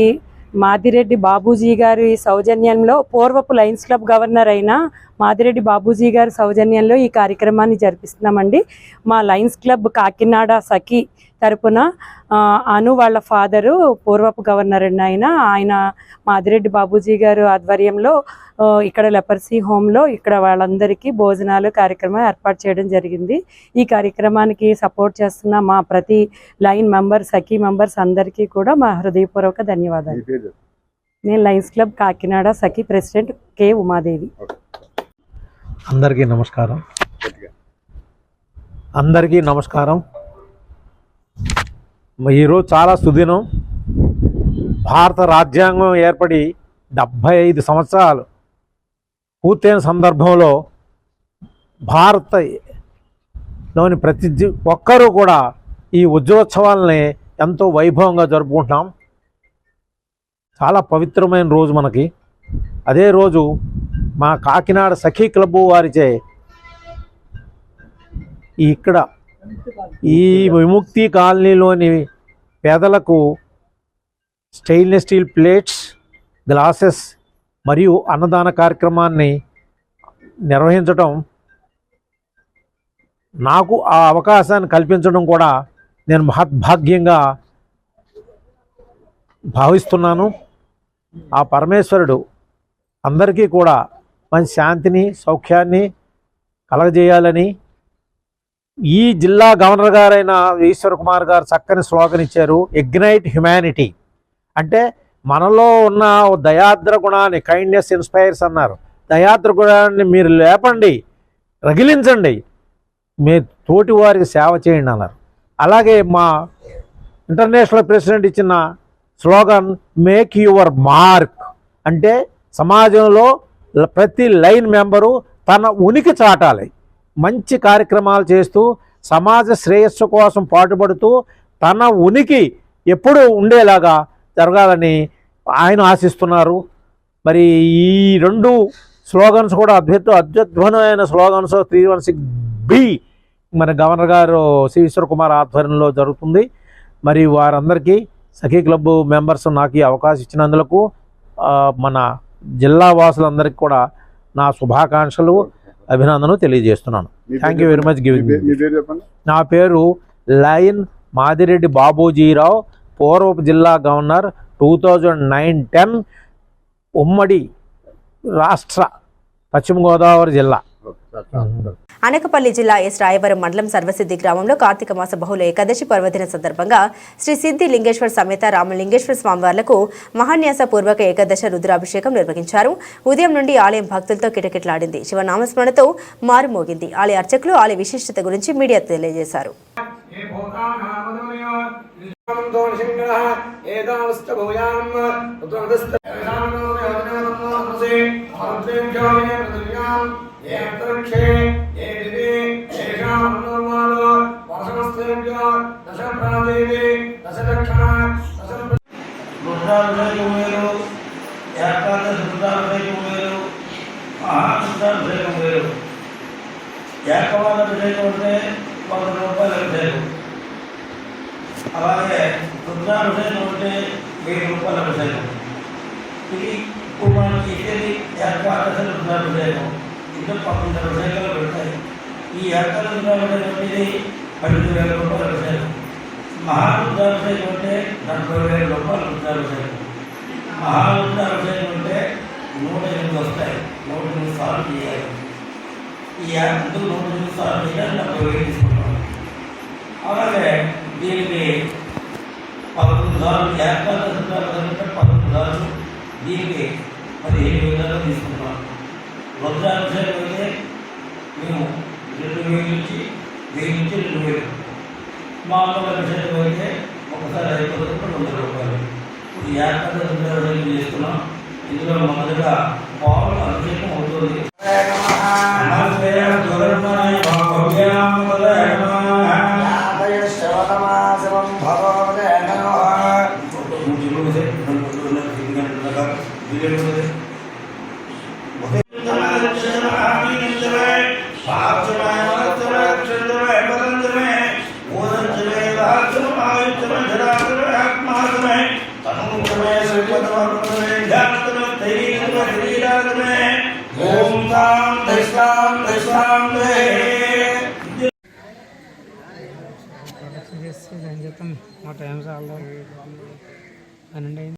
మాదిరెడ్డి బాబూజీ గారి సౌజన్యంలో, పూర్వపు లయన్స్ క్లబ్ గవర్నర్ అయిన మాదిరెడ్డి బాబూజీ గారి సౌజన్యంలో ఈ కార్యక్రమాన్ని జరిపిస్తున్నామండి. మా లయన్స్ క్లబ్ కాకినాడ సఖీ తరపున అను వాళ్ళ ఫాదరు పూర్వపు గవర్నర్ ఆయన మాదిరెడ్డి బాబూజీ గారు ఆధ్వర్యంలో ఇక్కడ లెపర్సీ హోమ్లో ఇక్కడ వాళ్ళందరికీ భోజనాలు కార్యక్రమం ఏర్పాటు చేయడం జరిగింది. ఈ కార్యక్రమానికి సపోర్ట్ చేస్తున్న మా ప్రతి లైన్ మెంబర్, సఖీ మెంబర్స్ అందరికీ కూడా మా హృదయపూర్వక ధన్యవాదాలు. నేను లయన్స్ క్లబ్ కాకినాడ సఖీ ప్రెసిడెంట్ కె ఉమాదేవి. అందరికీ నమస్కారం. ఈరోజు చాలా సుదినం. భారత రాజ్యాంగం ఏర్పడి 75 సంవత్సరాలు పూర్తయిన సందర్భంలో భారతలోని ప్రతి ఒక్కరూ కూడా ఈ ఉద్యోగోత్సవాలని ఎంతో వైభవంగా జరుపుకుంటున్నాం. చాలా పవిత్రమైన రోజు మనకి. అదే రోజు మా కాకినాడ సఖీ క్లబ్ వారిచే ఇక్కడ ఈ విముక్తి కాలనీలోని పేదలకు స్టెయిన్లెస్ స్టీల్ ప్లేట్స్, గ్లాసెస్ మరియు అన్నదాన కార్యక్రమాన్ని నిర్వహించడం, నాకు ఆ అవకాశాన్ని కల్పించడం కూడా నేను మహద్భాగ్యంగా భావిస్తున్నాను. ఆ పరమేశ్వరుడు అందరికీ కూడా మంచి శాంతిని, సౌఖ్యాన్ని కలగజేయాలని ఈ జిల్లా గవర్నర్ గారైన ఈశ్వర్ కుమార్ గారు చక్కని స్లోగన్ ఇచ్చారు, ఇగ్నైట్ హ్యుమానిటీ. అంటే మనలో ఉన్న దయాద్ర గుణాన్ని, కైండ్నెస్ ఇన్స్పైర్స్ అన్నారు, దయాద్ర గుణాన్ని మీరు లేపండి, రగిలించండి, మీ తోటి వారికి సేవ చేయండి అన్నారు. అలాగే మా ఇంటర్నేషనల్ ప్రెసిడెంట్ ఇచ్చిన స్లోగన్ మేక్ యువర్ మార్క్, అంటే సమాజంలో ప్రతి లైన్ మెంబరు తన ఉనికి చాటాలి, మంచి కార్యక్రమాలు చేస్తూ సమాజ శ్రేయస్సు కోసం పాటుపడుతూ తన ఉనికి ఎప్పుడూ ఉండేలాగా జరగాలని ఆయన ఆశిస్తున్నారు. మరి ఈ రెండు స్లోగన్స్ కూడా అత్యద్భుతమైన స్లోగన్స్ 316B మన గవర్నర్ గారు సి ఈశ్వర్ కుమార్ ఆధ్వర్యంలో జరుగుతుంది. మరి వారందరికీ సఖీ క్లబ్ మెంబర్స్ నాకు ఈ అవకాశం ఇచ్చినందుకు మన జిల్లా వాసులందరికీ కూడా నా శుభాకాంక్షలు, అభినందనలు తెలియజేస్తున్నాను. Thank you very much giving. నా పేరు లయన్ మాదిరెడ్డి బాబూజీరావు, పూర్వపు జిల్లా గవర్నర్ 2009-10 ఉమ్మడి రాష్ట్ర పశ్చిమ గోదావరి జిల్లా. అనకపల్లి జిల్లా ఎస్ రాయవరం మండలం సర్వసిద్ధి గ్రామంలో కార్తీక మాస బహుళ ఏకాదశి పర్వదిన సందర్భంగా శ్రీ సిద్ధి లింగేశ్వర సమేత రామలింగేశ్వర స్వామివార్లకు మహాన్యాస పూర్వక ఏకాదశ రుద్రాభిషేకం నిర్వహించారు. ఉదయం నుండి ఆలయం భక్తులతో కిటకిటలాడింది. శివనామస్మరణతో మారుమోగింది. ఆలయ అర్చకులు ఆలయ విశిష్టత గురించి మీడియా తెలియజేశారు. అలాగే రుద్రాభిషేకం అంటే 1000 రూపాయల అభిషేకం. ఇది ఇప్పుడు మనకి ఇచ్చేది ఏకాదశి రుద్రాభిషేకం. ఇంకా 11 అభిషేకాలు పెడతాయి. ఈ ఏకాదశి రుద్రాభిషేకం అనేది 12,000 రూపాయల అభిషేకం. మహారుద్రాభిషేకం అంటే 40,000 రూపాయల రుద్రాభిషేకం. మహారుద్రాభిషేకం అంటే 108 వస్తాయి. 108 సార్లు చేయాలి. ఈ అందుకు 108 సార్లు చేయాలి. 40,000 తీసుకుంటాం. అలాగే దీనికి 11 సార్లు ఏకాదశి 11 సార్లు, దీనికి 15,000 తీసుకుంటాం. రుద్రాభిషేకం అయితే మేము 2,000 నుంచి 2,000. మామూలు అభిషేకం అయితే ఒకసారి 5,000 రూపాయలు. ఇప్పుడు ఏకాదశి రుద్రాభిషేకం చేస్తున్నాం. ఇందులో మొదటిగా పాలు అభిషేకం అవుతుంది. మా టైం చాలా 12 అయింది.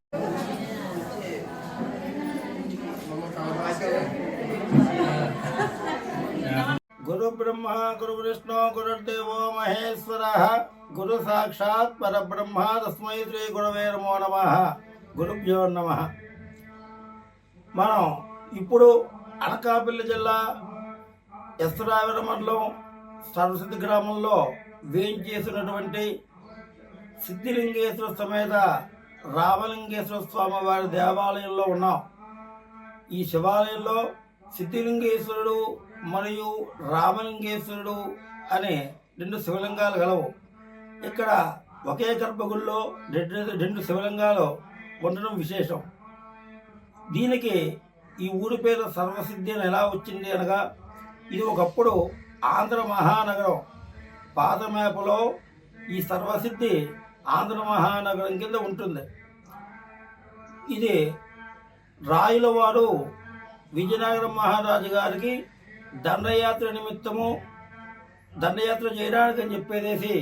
గురు బ్రహ్మ గురు విష్ణు గురుదేవో మహేశ్వర గురు సాక్షాత్ పరబ్రహ్మ తస్మై శ్రీ గురవే నమో నమః. గురుభ్యో నమః. మనం ఇప్పుడు అనకాపల్లి జిల్లా ఎస్ రాయవరం మండలం సరస్వతి గ్రామంలో వేయించేసినటువంటి సిద్ధిలింగేశ్వర సమేత రామలింగేశ్వర స్వామి వారి దేవాలయంలో ఉన్నాం. ఈ శివాలయంలో సిద్ధిలింగేశ్వరుడు మరియు రామలింగేశ్వరుడు అనే 2 శివలింగాలు గలవు. ఇక్కడ ఒకే గర్భగుడిలో 2 శివలింగాలు ఉండడం విశేషం. దీనికి ఈ ఊరి పేరు సర్వసిద్ధి అని ఎలా వచ్చింది అనగా, ఇది ఒకప్పుడు ఆంధ్ర మహానగరం. పాత మ్యాప్లో ఈ సర్వసిద్ధి ఆంధ్ర మహానగరం కింద ఉంటుంది. ఇది రాయులవారు విజయనగరం మహారాజు గారికి దండయాత్ర నిమిత్తము దండయాత్ర చేయడానికి అని చెప్పేసి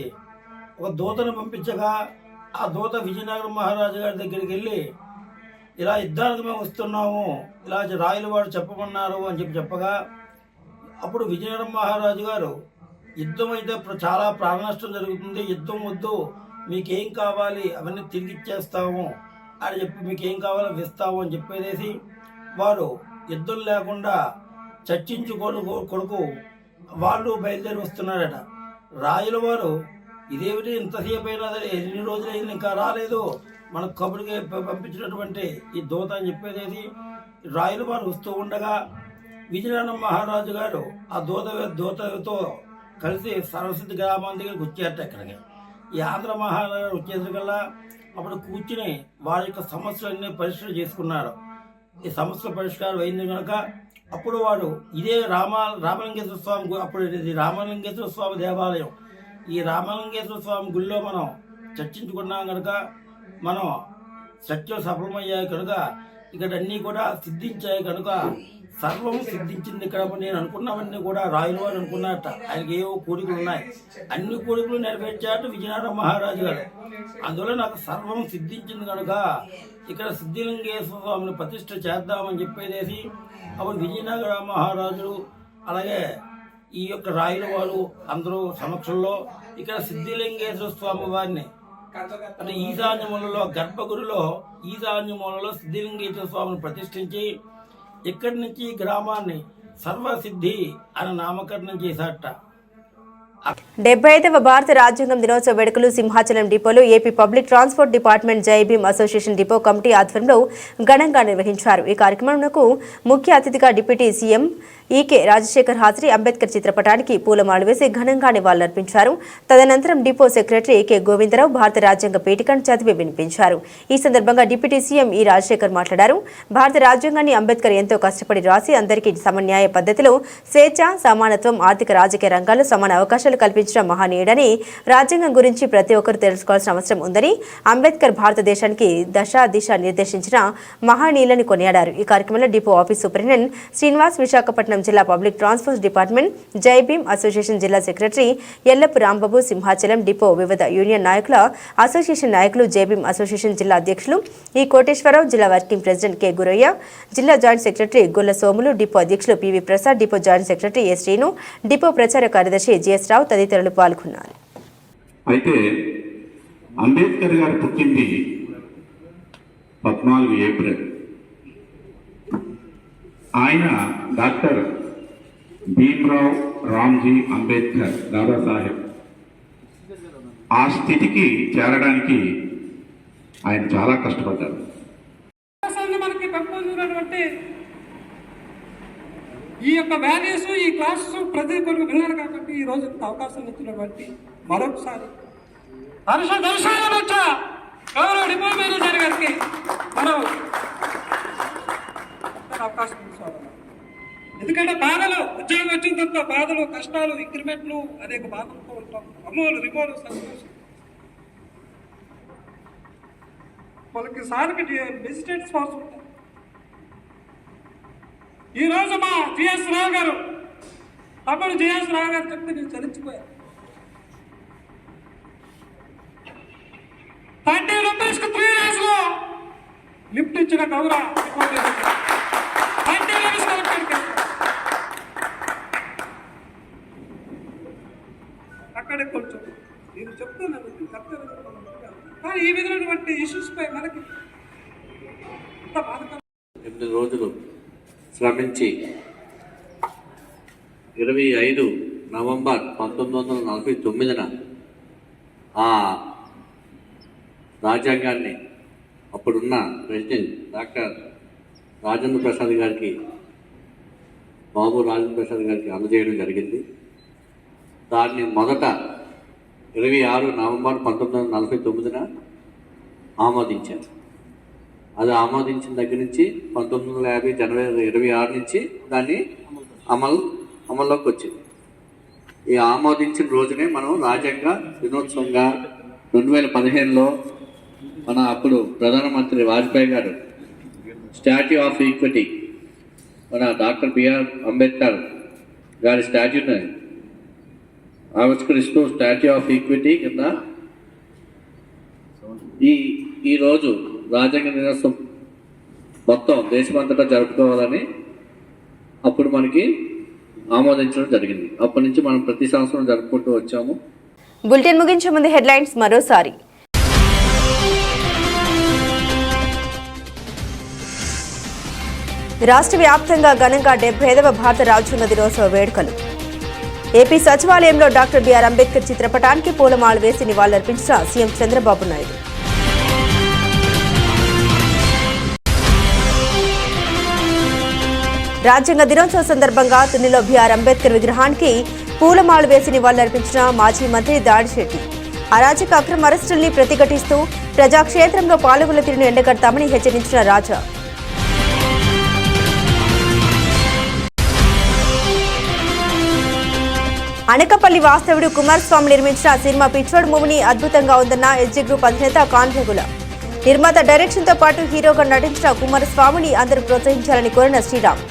ఒక దూతను పంపించగా, ఆ దూత విజయనగరం మహారాజు గారి దగ్గరికి వెళ్ళి ఇలా యుద్ధానికి మేము వస్తున్నాము, ఇలా రాయులవారు చెప్పమన్నారు అని చెప్పగా, అప్పుడు విజయనగరం మహారాజు గారు యుద్ధం అయితే చాలా ప్రాణ నష్టం జరుగుతుంది, యుద్ధం వద్దు, మీకేం కావాలి అవన్నీ తిరిగి ఇచ్చేస్తాము అని చెప్పి మీకేం కావాలో ఇస్తాము అని చెప్పేసి వారు యుద్ధం లేకుండా చర్చించు కొడుకు వాళ్ళు బయలుదేరి వస్తున్నారట. రాయుల వారు ఇదేమిటి ఇంతసేపు అయినా సరే ఎన్ని రోజులైంది ఇంకా రాలేదు మన కబురుగా పంపించినటువంటి ఈ దూత అని చెప్పేది రాయల వారు వస్తూ ఉండగా విజయనగరం మహారాజు గారు ఆ దూతతో కలిసి సరస్వతి గ్రామం దగ్గరికి వచ్చారట. ఇక్కడికి ఈ ఆంధ్ర మహారాజు వచ్చేసరికల్లా అప్పుడు కూర్చుని వారి యొక్క సమస్యలన్నీ పరిష్కారం చేసుకున్నారు. ఈ సమస్యల పరిష్కారం అయింది కనుక అప్పుడు వాడు ఇదే రామలింగేశ్వర స్వామి, అప్పుడు ఇది రామలింగేశ్వర స్వామి దేవాలయం. ఈ రామలింగేశ్వర స్వామి గుళ్ళో మనం చర్చించుకున్నాం కనుక మనం చర్చలు సఫలమయ్యాయి కనుక ఇక్కడ అన్నీ కూడా సిద్ధించాయి కనుక సర్వం సిద్ధించింది. ఇక్కడ నేను అనుకున్నవన్నీ కూడా రాయల వారు అనుకున్నట్ట. ఆయనకి ఏవో కోరికలు ఉన్నాయి, అన్ని కోరికలు నెరవేర్చాట విజయనగరం మహారాజు గారు. అందువల్ల నాకు సర్వం సిద్ధించింది కనుక ఇక్కడ సిద్ధిలింగేశ్వర స్వామిని ప్రతిష్ఠ చేద్దామని చెప్పేసి అప్పుడు విజయనగర మహారాజులు అలాగే ఈ యొక్క రాయల వారు అందరూ సమక్షంలో ఇక్కడ సిద్ధిలింగేశ్వర స్వామి వారిని అంటే ఈశాన్యమూలలో గర్భగుడిలో ఈశాన్యమూలలో సిద్ధిలింగేశ్వర స్వామిని ప్రతిష్ఠించి ఇక్కడి నుంచి గ్రామాన్ని సర్వసిద్ధి అని నామకరణం చేశాట. 75వ భారత రాజ్యాంగం దినోత్సవ వేడుకలు సింహాచలం డిపోలో ఏపీ పబ్లిక్ ట్రాన్స్పోర్ట్ డిపార్ట్మెంట్ జై భీమ్ అసోసియేషన్ డిపో కమిటీ ఆధ్వర్యంలో ఘనంగా నిర్వహించారు. ఈ కార్యక్రమంలో ముఖ్య అతిథిగా డిప్యూటీ సీఎం ఈకే రాజశేఖర్ హాజరీ అంబేద్కర్ చిత్రపటానికి పూలమాల వేసి ఘనంగా నివాళులర్పించారు. తదనంతరం డిపో సెక్రటరీ ఏకే గోవిందరావు భారత రాజ్యాంగ పీఠికను చదివి వినిపించారు. ఈ సందర్భంగా డిప్యూటీ సీఎం ఈ రాజశేఖర్ మాట్లాడారు. భారత రాజ్యాంగాన్ని అంబేద్కర్ ఎంతో కష్టపడి రాసి అందరికీ సమన్యాయ పద్ధతిలో స్వేచ్ఛ, సమానత్వం, ఆర్థిక రాజకీయ రంగాల్లో సమాన అవకాశాలు కల్పించిన మహనీయుడని, రాజ్యాంగం గురించి ప్రతి ఒక్కరూ తెలుసుకోవాల్సిన అవసరం ఉందని, అంబేద్కర్ భారతదేశానికి దిశ నిర్దేశించిన మహనీయులని కొనియాడారు. ఈ కార్యక్రమంలో depot office superintendent Srinivas, Visakhapatnam జిల్లా పబ్లిక్ ట్రాన్స్పోర్ట్ డిపార్ట్మెంట్ జై భీమ్ అసోసియేషన్ జిల్లా సెక్రటరీ ఎల్లపు రాంబాబు, సింహాచలం డిపో వివిధ యూనియన్ నాయకుల అసోసియేషన్ నాయకులు, జై భీమ్ అసోసియేషన్ జిల్లా అధ్యక్షులు ఈ కోటేశ్వరరావు, జిల్లా వర్కింగ్ ప్రెసిడెంట్ కె గురయ్య, జిల్లా joint secretary Golla Somulu, depot అధ్యక్షులు PV Prasad, depot joint secretary S Srinu, depot ప్రచార కార్యదర్శి జిఎస్ రావు తదితరులు పాల్గొన్నారు. అయితే అంబేద్కర్ గారు పుట్టింది 14 ఏప్రిల్. ఆయన డాక్టర్ భీమ్రావ్ రామ్జీ అంబేద్కర్ దాదాసాహెబ్ ఆ స్థితికి చేరడానికి ఆయన చాలా కష్టపడ్డారు. మనకి పెంపొందినటువంటి ఈ యొక్క వాల్యూస్, ఈ క్లాసెస్ ప్రతి కొరకు విన్నారు కాబట్టి ఈ రోజు అవకాశం ఇచ్చినటువంటి మరొకసారి గౌరవ డిపో మేనేజర్ గారికి మనం అవకాశం తీసుకోవాలి. ఎందుకంటే బాధలు, ఉద్యోగం వచ్చిన తర్వాత బాధలు, కష్టాలు, ఇంక్రిమెంట్లు అనేక బాధలతో ఉంటాం. అమోలు రిమోలు సంతోషం మనకి సార్కి మెజిస్ట్రేట్స్ ఫోర్స్ ఉంటాయి. ఈరోజు మా జిఎస్ రావు గారు, అప్పుడు జిఎస్ రావు గారు చెప్తే నేను చలించిపోయాను. 30 రూపీస్కి 3 days లో లిఫ్ట్ ఇచ్చిన గౌరవ అక్కడే కొంచెం నేను చెప్తున్నాను కానీ ఈ విధమైనటువంటి ఇష్యూస్ పై మనకి 8 రోజులు శ్రమించి 25 నవంబర్ 1949న ఆ రాజ్యాంగాన్ని అప్పుడున్న ప్రెసిడెంట్ డాక్టర్ రాజేంద్ర ప్రసాద్ గారికి, బాబు రాజేంద్ర ప్రసాద్ గారికి అందజేయడం జరిగింది. దాన్ని మొదట 26 నవంబర్ 1949న ఆమోదించారు. అది ఆమోదించిన దగ్గర నుంచి 1950 జనవరి 26 నుంచి దాన్ని అమల్లోకి వచ్చింది. ఈ ఆమోదించిన రోజునే మనం రాజ్యాంగ దినోత్సవంగా 2015లో మన అప్పుడు ప్రధానమంత్రి వాజ్పేయి గారు స్టాట్యూ ఆఫ్ ఈక్విటీ, మన డాక్టర్ బిఆర్ అంబేద్కర్ గారి స్టాట్యూని ఆవిష్కరిస్తూ స్టాట్యూ ఆఫ్ ఈక్విటీ కింద ఈరోజు రాజ్యాంగ దినోత్సవం మొత్తం దేశమంతటా జరుపుకోవాలని అప్పుడు మనకి ఆమోదించడం జరిగింది. అప్పటి నుంచి మనం ప్రతి సంవత్సరం జరుపుకుంటూ వచ్చాము. బులెటిన్ ముగించే ముందు హెడ్లైన్స్ మరోసారి. రాష్ట్ర వ్యాప్తంగా ఘనంగా 75వ భారత రాజ్యాంగ దినోత్సవ వేడుకలు. ఏపీ సచివాలయంలో డాక్టర్ బిఆర్ అంబేద్కర్ చిత్రపటానికి పూలమాల వేసి నివాళులర్పించిన సీఎం చంద్రబాబు నాయుడు. రాజ్యాంగ దినోత్సవం సందర్భంగా తునిలో బిఆర్ అంబేద్కర్ విగ్రహానికి పూలమాలు వేసి నివాళులర్పించిన మాజీ మంత్రి దాడిశెట్టి. అరాచక అక్రమ అరెస్టుల్ని ప్రతిఘటిస్తూ ప్రజాక్షేత్రంలో పాల్గొన్న తీరును ఎండగడతామని హెచ్చరించిన రాజా. అనకపల్లి వాస్తవుడు కుమారస్వామి నిర్మించిన సినిమా పిచ్చోడు మూవీని అద్భుతంగా ఉందన్న ఎస్జీ గ్రూప్ అధినేత కాన్వేగుల. నిర్మాత డైరెక్షన్తో పాటు హీరోగా నటించిన కుమారస్వామిని అందరూ ప్రోత్సహించాలని కోరిన శ్రీరామ్.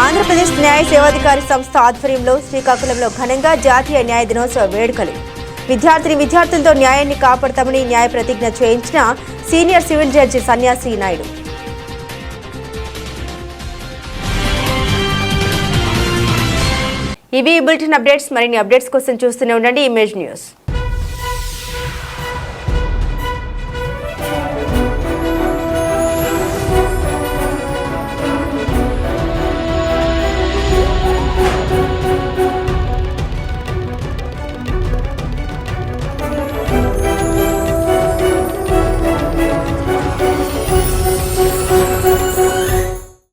ఆంధ్రప్రదేశ్ న్యాయ సేవాధికారి సంస్థ ఆధ్వర్యంలో శ్రీకాకుళంలో ఘనంగా జాతీయ న్యాయ దినోత్సవ వేడుకలు. విద్యార్థులతో న్యాయాన్ని కాపాడతామని న్యాయ ప్రతిజ్ఞ చేయించిన సీనియర్ సివిల్ జడ్జి సన్యాసి నాయుడు. ఇవి బులెటిన్ అప్డేట్స్. మరిన్ని అప్డేట్స్ కోసం చూస్తూనే ఉండండి ఇమేజ్ న్యూస్.